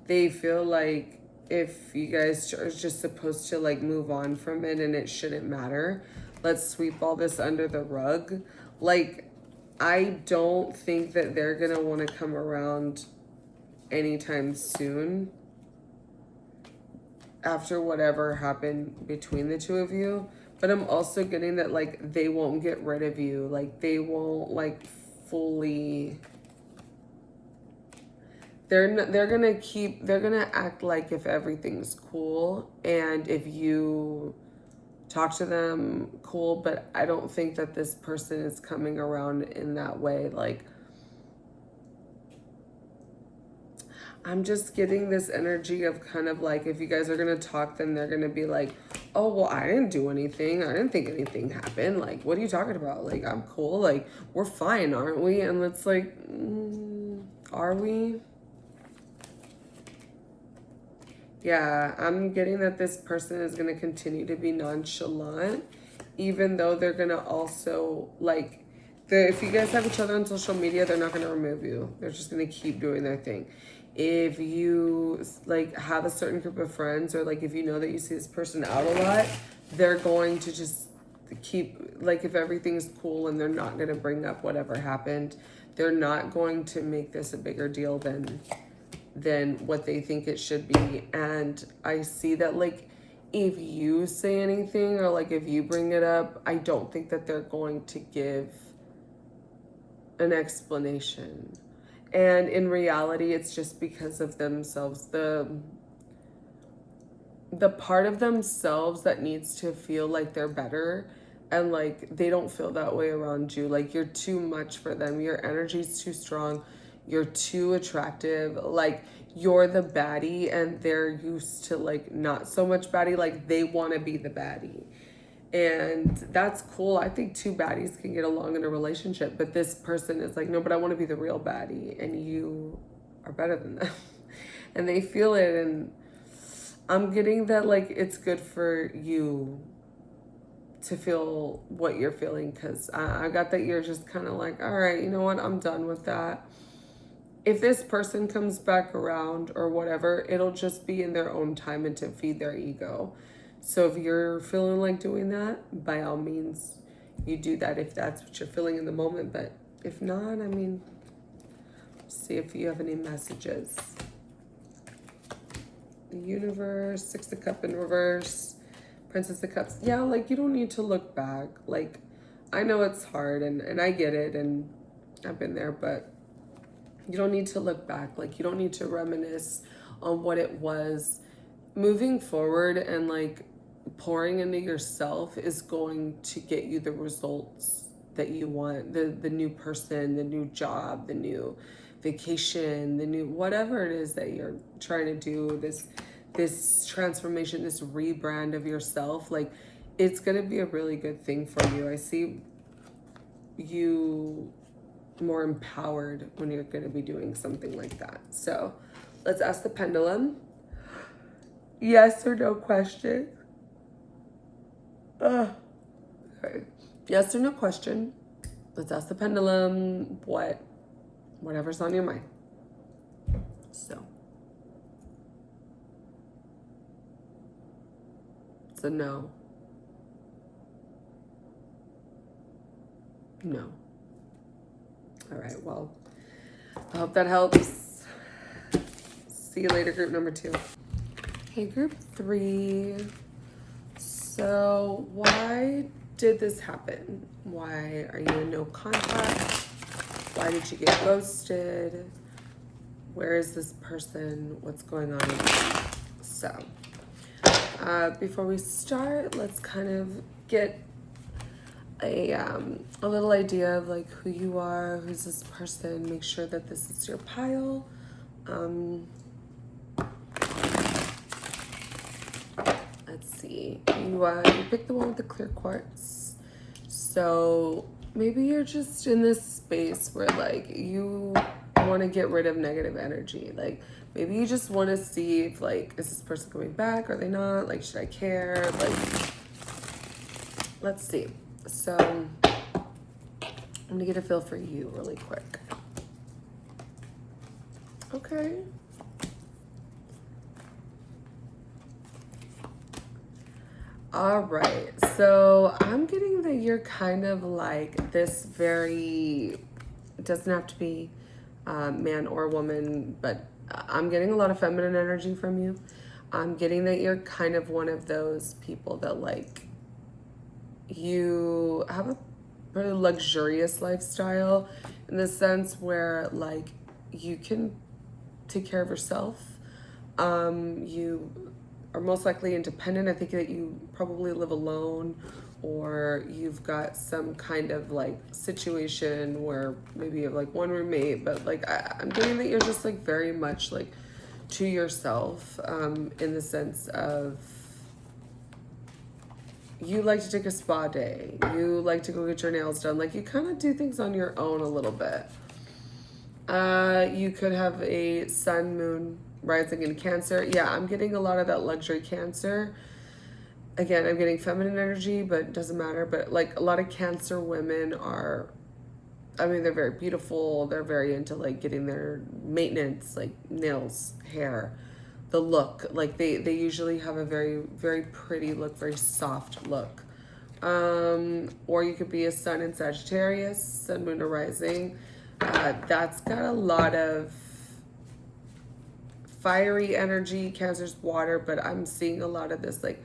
They feel like if you guys are just supposed to like move on from it and it shouldn't matter, let's sweep all this under the rug. Like, I don't think that they're gonna want to come around anytime soon after whatever happened between the two of you. But I'm also getting that like they won't get rid of you. Like they won't like fully, they're gonna act like if everything's cool, and if you talk to them, cool. But I don't think that this person is coming around in that way. Like, I'm just getting this energy of kind of like, if you guys are gonna talk, then they're gonna be like, oh, well, I didn't do anything. I didn't think anything happened. Like, what are you talking about? Like, I'm cool. Like, we're fine, aren't we? And it's like, are we? Yeah, I'm getting that this person is gonna continue to be nonchalant, even though they're gonna also like, if you guys have each other on social media, they're not gonna remove you. They're just gonna keep doing their thing. If you like have a certain group of friends, or like if you know that you see this person out a lot, they're going to just keep, like, if everything's cool and they're not going to bring up whatever happened, they're not going to make this a bigger deal than what they think it should be. And I see that like if you say anything, or like if you bring it up, I don't think that they're going to give an explanation. And in reality, it's just because of themselves. The part of themselves that needs to feel like they're better, and like they don't feel that way around you. Like, you're too much for them. Your energy's too strong. You're too attractive. Like, you're the baddie, and they're used to like not so much baddie. Like, they want to be the baddie. And that's cool. I think 2 baddies can get along in a relationship, but this person is like, no, but I want to be the real baddie, and you are better than them. And they feel it. And I'm getting that like it's good for you to feel what you're feeling, because I got that you're just kind of like, all right, you know what, I'm done with that. If this person comes back around or whatever, it'll just be in their own time and to feed their ego. So if you're feeling like doing that, by all means, you do that if that's what you're feeling in the moment. But If not, I mean, see if you have any messages. The universe, Six of Cups in reverse, Princess of Cups. Yeah, like you don't need to look back. Like, I know it's hard and I get it and I've been there, but you don't need to look back. Like, you don't need to reminisce on what it was. Moving forward and like pouring into yourself is going to get you the results that you want. The new person, the new job, the new vacation, the new whatever it is that you're trying to do, this transformation, this rebrand of yourself, like it's gonna be a really good thing for you. I see you more empowered when you're gonna be doing something like that. So let's ask the pendulum. Yes or no question. Okay. Yes or no question. Let's ask the pendulum whatever's on your mind. So it's a no. No. All right, well, I hope that helps. See you later, group number 2. Okay, group 3. So why did this happen? Why are you in no contact? Why did you get ghosted? Where is this person? What's going on with you? So before we start, let's kind of get a little idea of like who you are, who's this person. Make sure that this is your pile. Let's see. You pick the one with the clear quartz. So maybe you're just in this space where like you want to get rid of negative energy. Like maybe you just want to see if like, is this person coming back? Are they not? Like, should I care? Like, let's see. So I'm gonna get a feel for you really quick. Okay. All right, so I'm getting that you're kind of like this very, it doesn't have to be man or woman, but I'm getting a lot of feminine energy from you. I'm getting that you're kind of one of those people that like, you have a really luxurious lifestyle in the sense where like you can take care of yourself. You are most likely independent. I think that you probably live alone, or you've got some kind of like situation where maybe you have like one roommate, but like I'm getting that you're just like very much like to yourself, in the sense of you like to take a spa day. You like to go get your nails done. Like you kind of do things on your own a little bit. You could have a sun, moon, rising in Cancer. Yeah, I'm getting a lot of that luxury Cancer. Again, I'm getting feminine energy, but it doesn't matter. But like a lot of Cancer women are, I mean, they're very beautiful. They're very into like getting their maintenance, like nails, hair, the look. Like they usually have a very, very pretty look, very soft look. Or you could be a sun in Sagittarius, sun, moon, or rising. That's got a lot of fiery energy. Cancer's water, but I'm seeing a lot of this like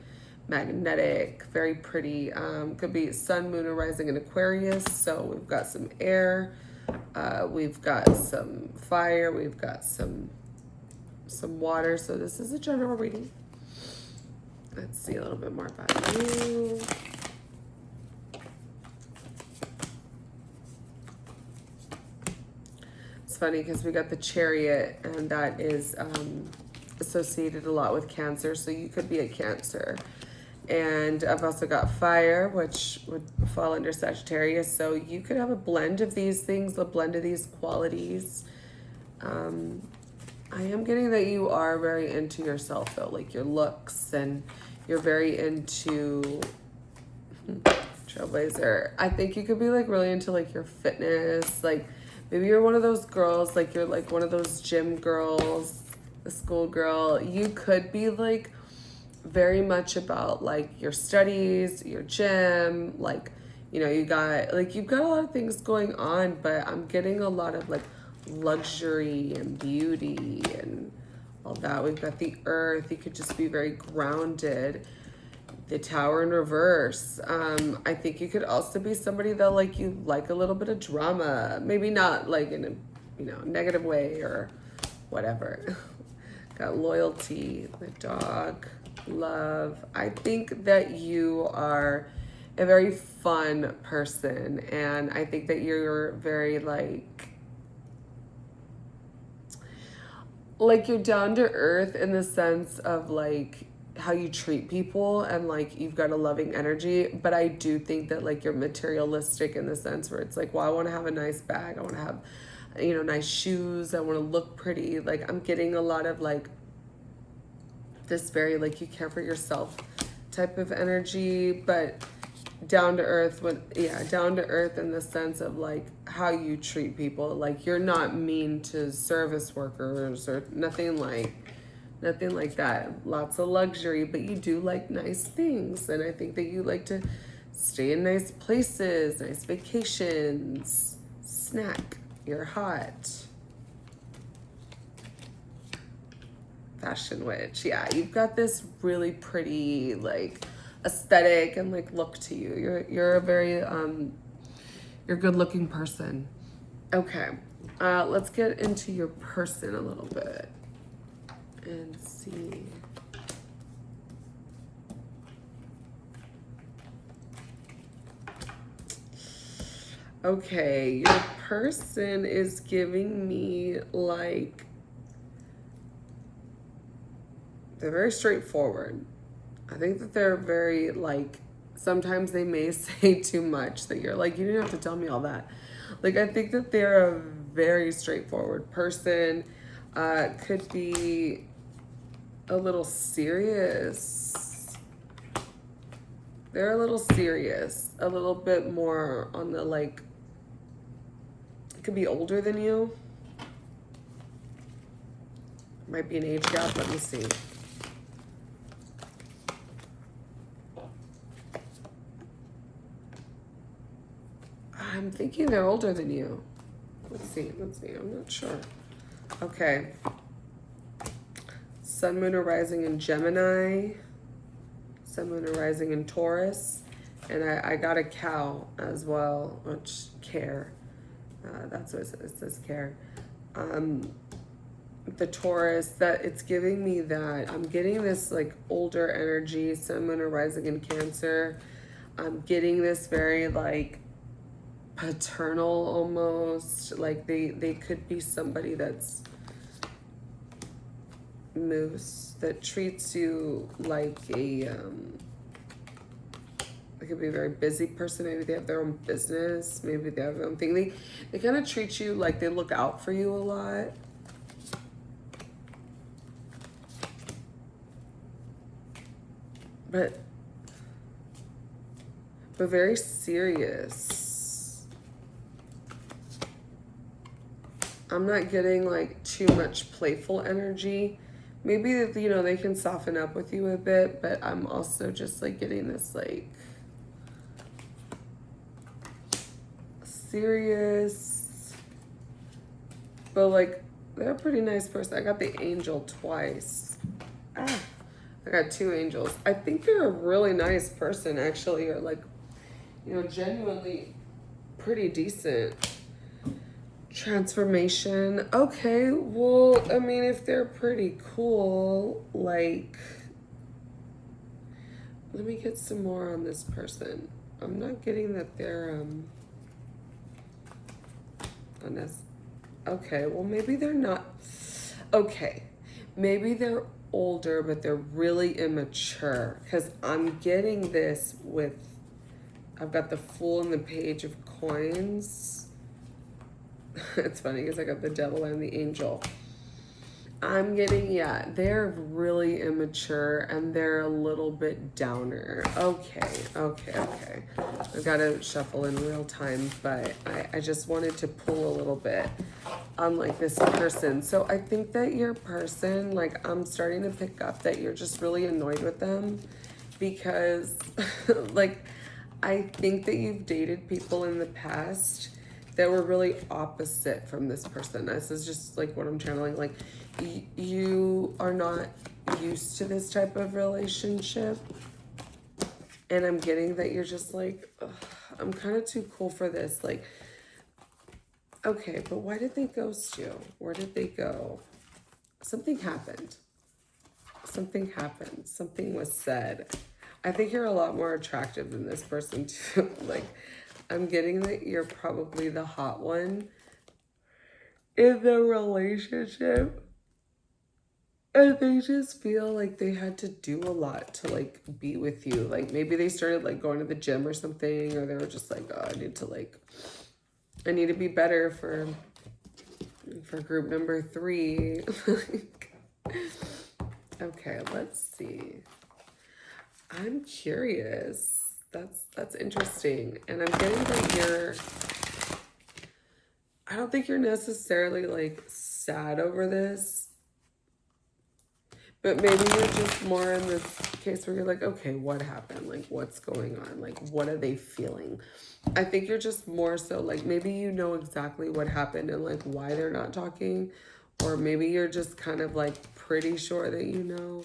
magnetic, very pretty. Could be sun, moon, or rising in Aquarius. So we've got some air, we've got some fire, we've got some water. So this is a general reading. Let's see a little bit more about you. It's funny because we got the Chariot, and that is associated a lot with Cancer. So you could be a Cancer. And I've also got fire, which would fall under Sagittarius. So you could have a blend of these things, a blend of these qualities. I am getting that you are very into yourself, though, like your looks, and you're very into Trailblazer. I think you could be like really into like your fitness. Like maybe you're one of those girls, like you're like one of those gym girls, the school girl. You could be like very much about like your studies, your gym, like You know, you've got a lot of things going on, but I'm getting a lot of like luxury and beauty and all that. We've got the earth. You could just be very grounded. The Tower in reverse. I think you could also be somebody that like you like a little bit of drama. Maybe not like in a negative way or whatever. Got loyalty, the dog, love. I think that you are a very fun person, and I think that you're very like you're down to earth in the sense of like how you treat people, and like you've got a loving energy. But I do think that like you're materialistic in the sense where it's like, well, I want to have a nice bag, I want to have nice shoes, I want to look pretty. Like I'm getting a lot of like this very like you care for yourself type of energy, but down to earth down to earth in the sense of like how you treat people. Like you're not mean to service workers or nothing like that. Lots of luxury, but you do like nice things, and I think that you like to stay in nice places, nice vacations, snack. You're hot. Fashion witch. Yeah, you've got this really pretty like aesthetic and like look to you. You're a very you're a good looking person. Okay. Let's get into your person a little bit and see. Okay, your person is giving me like they're very straightforward. I think that they're very like, sometimes they may say too much that you're like, you didn't have to tell me all that. Like I think that they're a very straightforward person. Could be a little serious. They're a little serious, a little bit more on the like, could be older than you. Might be an age gap, let me see. I'm thinking they're older than you. Let's see, I'm not sure. Okay. Sun, Moon, or Rising in Gemini. Sun, Moon, or Rising in Taurus. And I got a cow as well, which care. That's what it says, care. The Taurus, that it's giving me that I'm getting this like older energy, Sun, Moon, or Rising in Cancer. I'm getting this very like paternal almost, like they could be somebody that's moose, that treats you like a they could be a very busy person. Maybe they have their own business, maybe they have their own thing. They kind of treat you like they look out for you a lot. But very serious. I'm not getting like too much playful energy. Maybe they can soften up with you a bit, but I'm also just like getting this like serious, but like they're a pretty nice person. I got the angel twice. I got two angels. I think you're a really nice person, actually, or like, genuinely pretty decent. Transformation. Okay, well, I mean, if they're pretty cool, like, let me get some more on this person. I'm not getting that they're, on this. Okay, well, maybe they're not. Okay, maybe they're older, but they're really immature, because I'm getting this with, I've got the Fool and the Page of Coins. It's funny because I got the Devil and the Angel. I'm getting, they're really immature and they're a little bit downer. Okay. I've got to shuffle in real time, but I just wanted to pull a little bit on like this person. So I think that your person, like I'm starting to pick up that you're just really annoyed with them because like I think that you've dated people in the past that were really opposite from this person. This is just like what I'm channeling. Like, you are not used to this type of relationship. And I'm getting that you're just like, ugh, I'm kind of too cool for this. Like, okay, but why did they ghost you? Where did they go? Something happened. Something happened. Something was said. I think you're a lot more attractive than this person too. Like, I'm getting that you're probably the hot one in the relationship. And they just feel like they had to do a lot to like be with you. Like maybe they started like going to the gym or something, or they were just like, oh, I need to be better for group number 3. Okay, let's see. I'm curious. That's interesting. And I'm getting that I don't think you're necessarily like sad over this, but maybe you're just more in this case where you're like, okay, what happened? Like, what's going on? Like, what are they feeling? I think you're just more so like, maybe you know exactly what happened and like why they're not talking, or maybe you're just kind of like pretty sure that you know,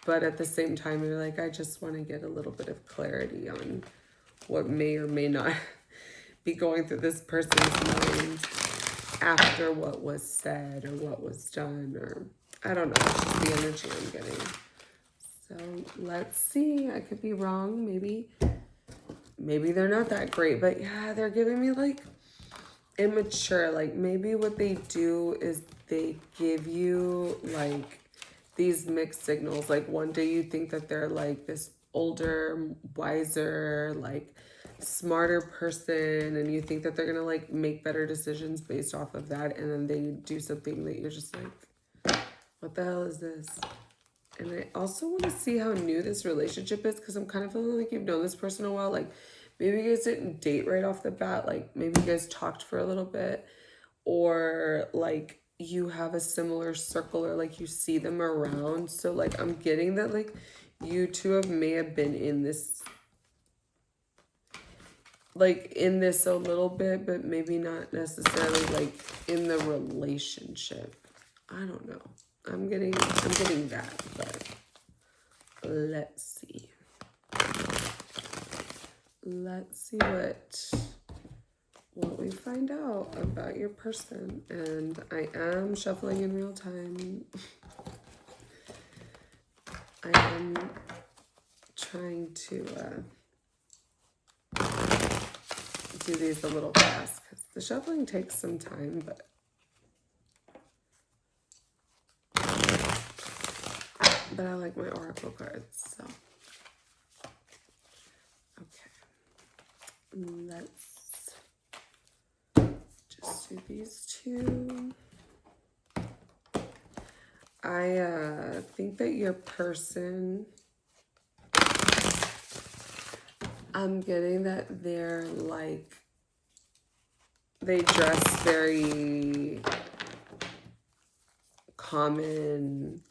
but at the same time, you're like, I just want to get a little bit of clarity on what may or may not be going through this person's mind after what was said or what was done, or I don't know. It's just the energy I'm getting. So let's see. I could be wrong. Maybe they're not that great, but yeah, they're giving me like immature. Like maybe what they do is they give you like these mixed signals. Like one day you think that they're like this older, wiser, like smarter person, and you think that they're gonna like make better decisions based off of that, and then they do something that you're just like, what the hell is this? And I also want to see how new this relationship is, because I'm kind of feeling like you've known this person a while. Like maybe you guys didn't date right off the bat. Like maybe you guys talked for a little bit, or like you have a similar circle, or like you see them around. So like I'm getting that like you two may have been in this a little bit, but maybe not necessarily like in the relationship. I don't know. I'm getting that, but let's see. Let's see what we find out about your person. And I am shuffling in real time. I am trying to do these a little fast because the shuffling takes some time, but I like my oracle cards, so okay. Let's just do these two. I think that your person, I'm getting that they're like, they dress very common.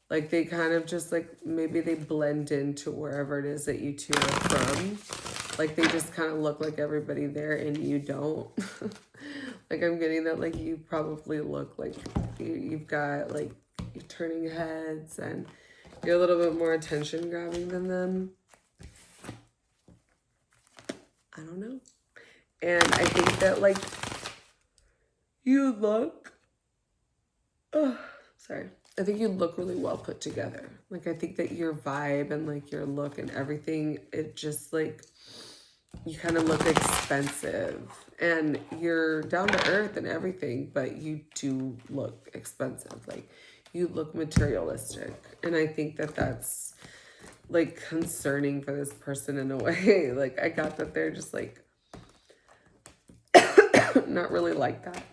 Like they kind of just like, maybe they blend into wherever it is that you two are from. Like they just kind of look like everybody there and you don't. Like I'm getting that like you probably look like you've got like, you're turning heads and you're a little bit more attention grabbing than them. I don't know. And I think that like you look, I think you look really well put together. Like, I think that your vibe and like your look and everything, it just like, you kind of look expensive and you're down to earth and everything, but you do look expensive. Like you look materialistic. And I think that that's like concerning for this person in a way. Like I got that they're just like, not really like that.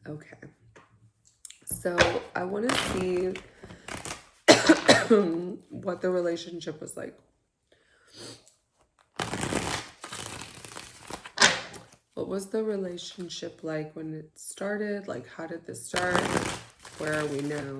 Okay, so I want to see what the relationship was like. What was the relationship like when it started? Like, how did this start? Where are we now?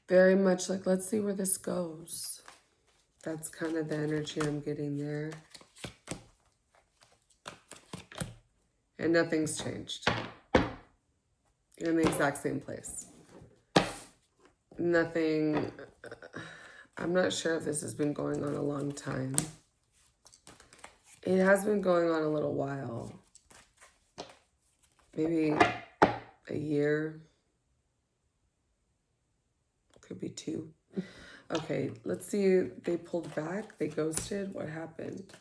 Very much like, let's see where this goes. That's kind of the energy I'm getting there. And nothing's changed. You're in the exact same place. Nothing, I'm not sure if this has been going on a long time. It has been going on a little while. Maybe a year. Could be 2. Okay, let's see. They pulled back. They ghosted. What happened?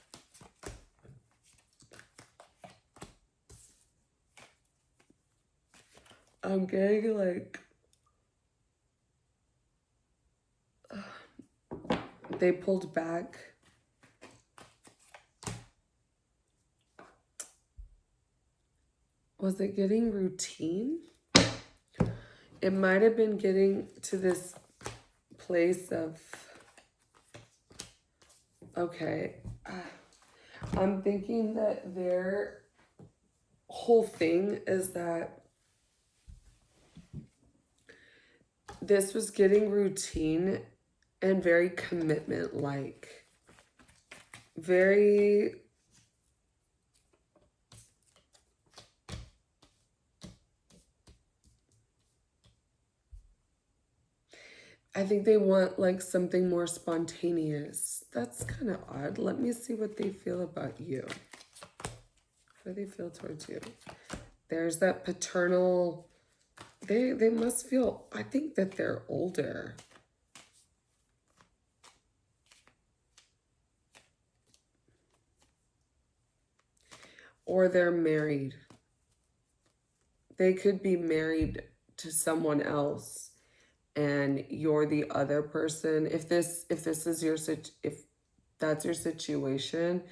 I'm getting like... they pulled back. Was it getting routine? It might have been getting to this place of... okay. I'm thinking that their whole thing is that this was getting routine and very commitment-like. Very... I think they want like something more spontaneous. That's kind of odd. Let me see what they feel about you. How do they feel towards you? There's that paternal... They must feel... I think that they're older. Or they're married. They could be married to someone else and you're the other person. If that's your situation,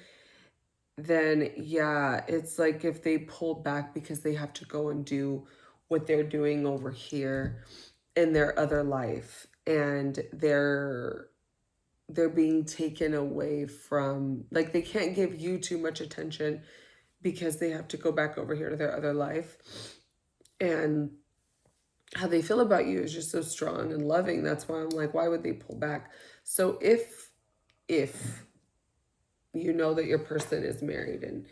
then yeah, it's like if they pull back because they have to go and do what they're doing over here in their other life, and they're being taken away from, like, they can't give you too much attention because they have to go back over here to their other life. And how they feel about you is just so strong and loving. That's why I'm like, why would they pull back? So if you know that your person is married, and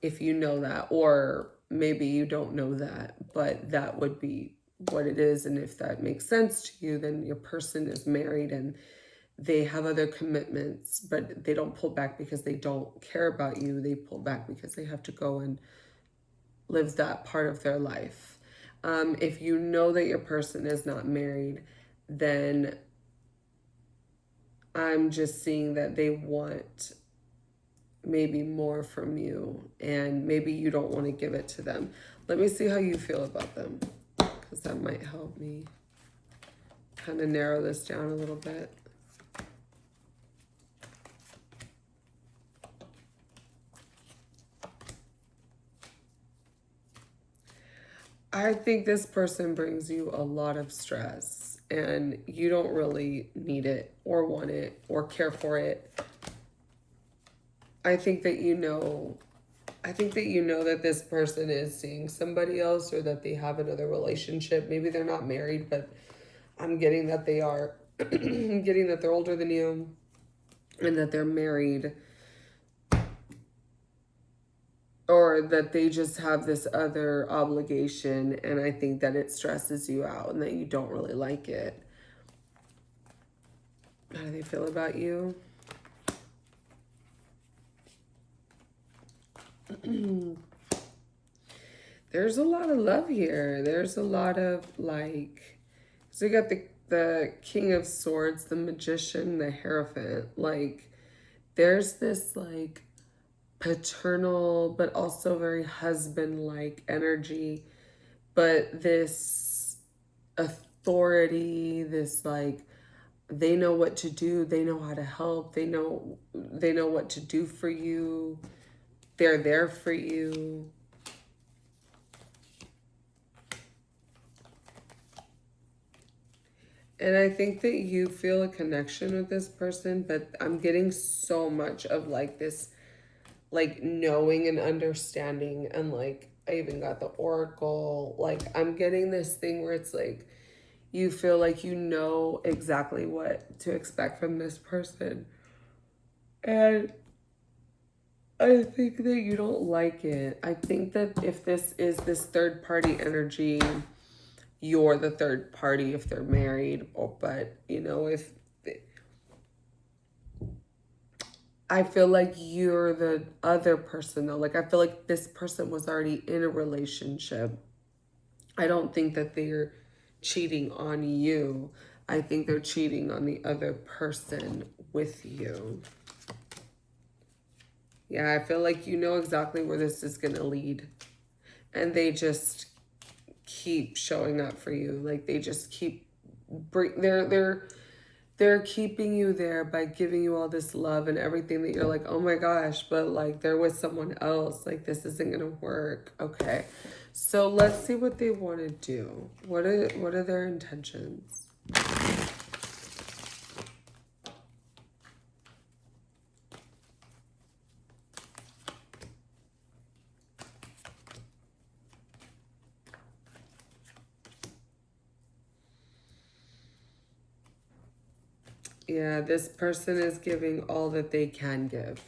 if you know that, or maybe you don't know that, but that would be what it is, and if that makes sense to you, then your person is married and they have other commitments, but they don't pull back because they don't care about you. They pull back because they have to go and live that part of their life. If you know that your person is not married, then I'm just seeing that they want maybe more from you, and maybe you don't want to give it to them. Let me see how you feel about them, because that might help me kind of narrow this down a little bit. I think this person brings you a lot of stress, and you don't really need it or want it or care for it. I think that you know that this person is seeing somebody else, or that they have another relationship. Maybe they're not married, but I'm getting that they are. I'm getting that they're older than you and that they're married. Or that they just have this other obligation, and I think that it stresses you out and that you don't really like it. How do they feel about you? There's a lot of love here. There's a lot of, like... So you got the King of Swords, the Magician, the Hierophant. Like, there's this, like, paternal but also very husband-like energy, but this authority, this, like, they know what to do, they know how to help, they know what to do for you. They're there for you. And I think that you feel a connection with this person, but I'm getting so much of like this, like knowing and understanding. And like, I even got the oracle. Like, I'm getting this thing where it's like, you feel like you know exactly what to expect from this person. And I think that you don't like it. I think that if this is this third party energy, you're the third party if they're married. But, you know, if I feel like you're the other person though. Like, I feel like this person was already in a relationship. I don't think that they're cheating on you. I think they're cheating on the other person with you. Yeah, I feel like you know exactly where this is going to lead. And they just keep showing up for you. Like, they just keep they're keeping you there by giving you all this love and everything that you're like, "Oh my gosh," but like they're with someone else. Like, this isn't going to work. Okay. So, let's see what they want to do. What are their intentions? Yeah, this person is giving all that they can give.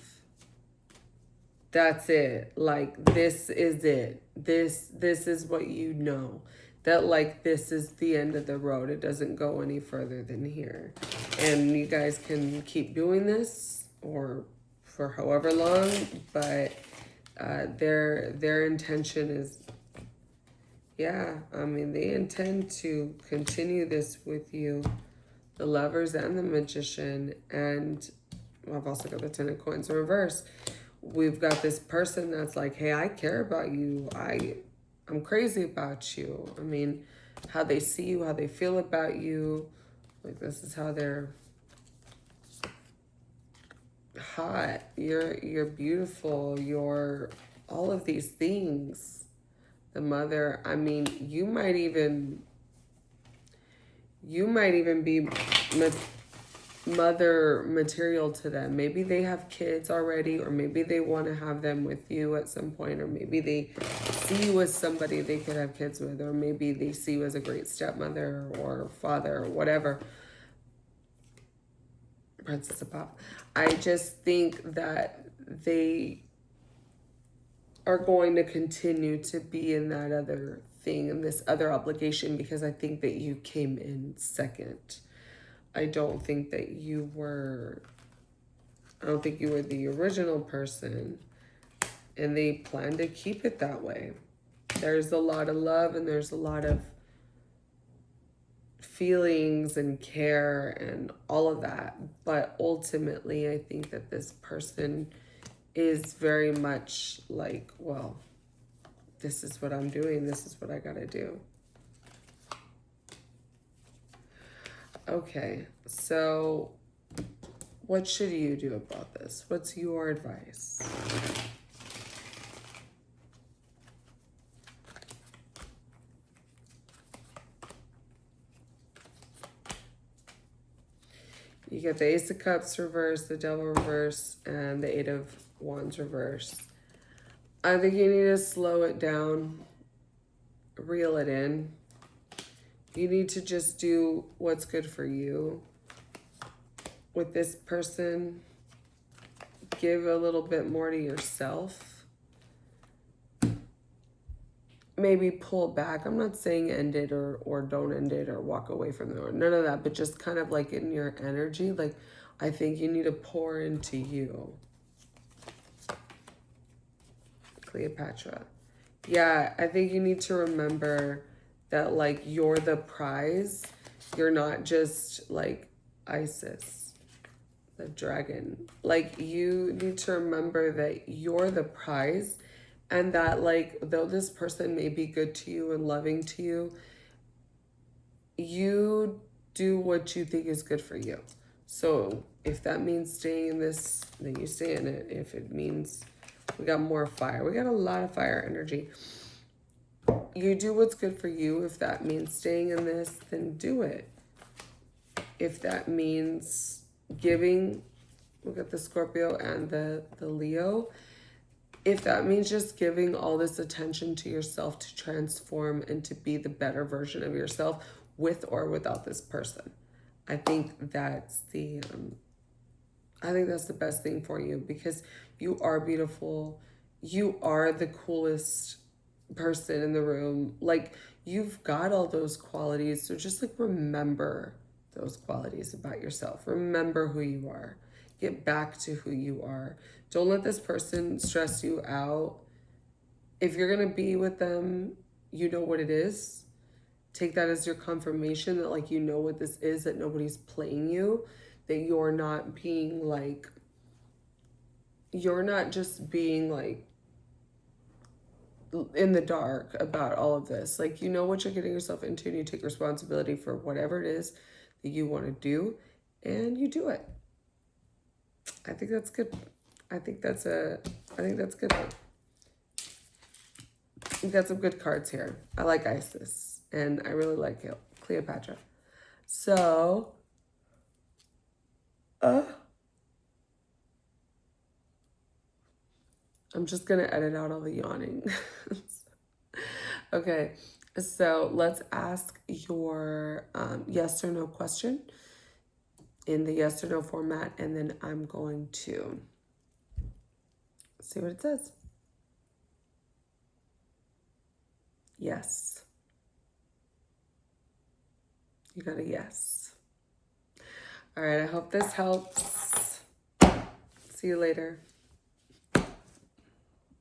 That's it. Like, this is it. This is what you know. That like this is the end of the road. It doesn't go any further than here. And you guys can keep doing this or for however long, but their intention is, yeah, I mean, they intend to continue this with you. The Lovers and the Magician, and I've also got the Ten of Coins in reverse. We've got this person that's like, hey, I care about you. I'm crazy about you. I mean, how they see you, how they feel about you. Like, this is how they're hot. You're beautiful. You're all of these things. The mother, I mean, you might even be mother material to them. Maybe they have kids already, or maybe they want to have them with you at some point, or maybe they see you as somebody they could have kids with, or maybe they see you as a great stepmother or father or whatever. Princess of Pop. I just think that they are going to continue to be in that other thing and this other obligation, because I think that you came in second. I don't think you were the original person, and they plan to keep it that way. There's a lot of love and there's a lot of feelings and care and all of that. But ultimately, I think that this person is very much like, well, this is what I'm doing. This is what I got to do. Okay, so what should you do about this? What's your advice? You get the Ace of Cups reverse, the Devil reverse, and the Eight of Wands reverse. I think you need to slow it down, reel it in. You need to just do what's good for you. With this person, give a little bit more to yourself. Maybe pull back. I'm not saying end it or don't end it or walk away from it or none of that, but just kind of like in your energy. Like, I think you need to pour into you. Cleopatra. Yeah, I think you need to remember that, like, you're the prize. You're not just like Isis, the dragon. Like, you need to remember that you're the prize, and that, like, though this person may be good to you and loving to you, you do what you think is good for you. So if that means staying in this, then you stay in it. If it means We got more fire. We got a lot of fire energy. You do what's good for you. If that means staying in this, then do it. If that means giving, look at the Scorpio and the Leo. If that means just giving all this attention to yourself to transform and to be the better version of yourself with or without this person, I think that's the best thing for you, because you are beautiful. You are the coolest person in the room. Like, you've got all those qualities. So just like remember those qualities about yourself. Remember who you are. Get back to who you are. Don't let this person stress you out. If you're going to be with them, you know what it is. Take that as your confirmation that, like, you know what this is, that nobody's playing you, that you're not being like, you're not just being like in the dark about all of this. Like, you know what you're getting yourself into, and you take responsibility for whatever it is that you want to do, and you do it. I think that's good. I think that's good. We've got some good cards here. I like Isis, and I really like Cleopatra. So, I'm just going to edit out all the yawning. Okay, so let's ask your yes or no question in the yes or no format, and then I'm going to see what it says. Yes. You got a yes. All right, I hope this helps. See you later.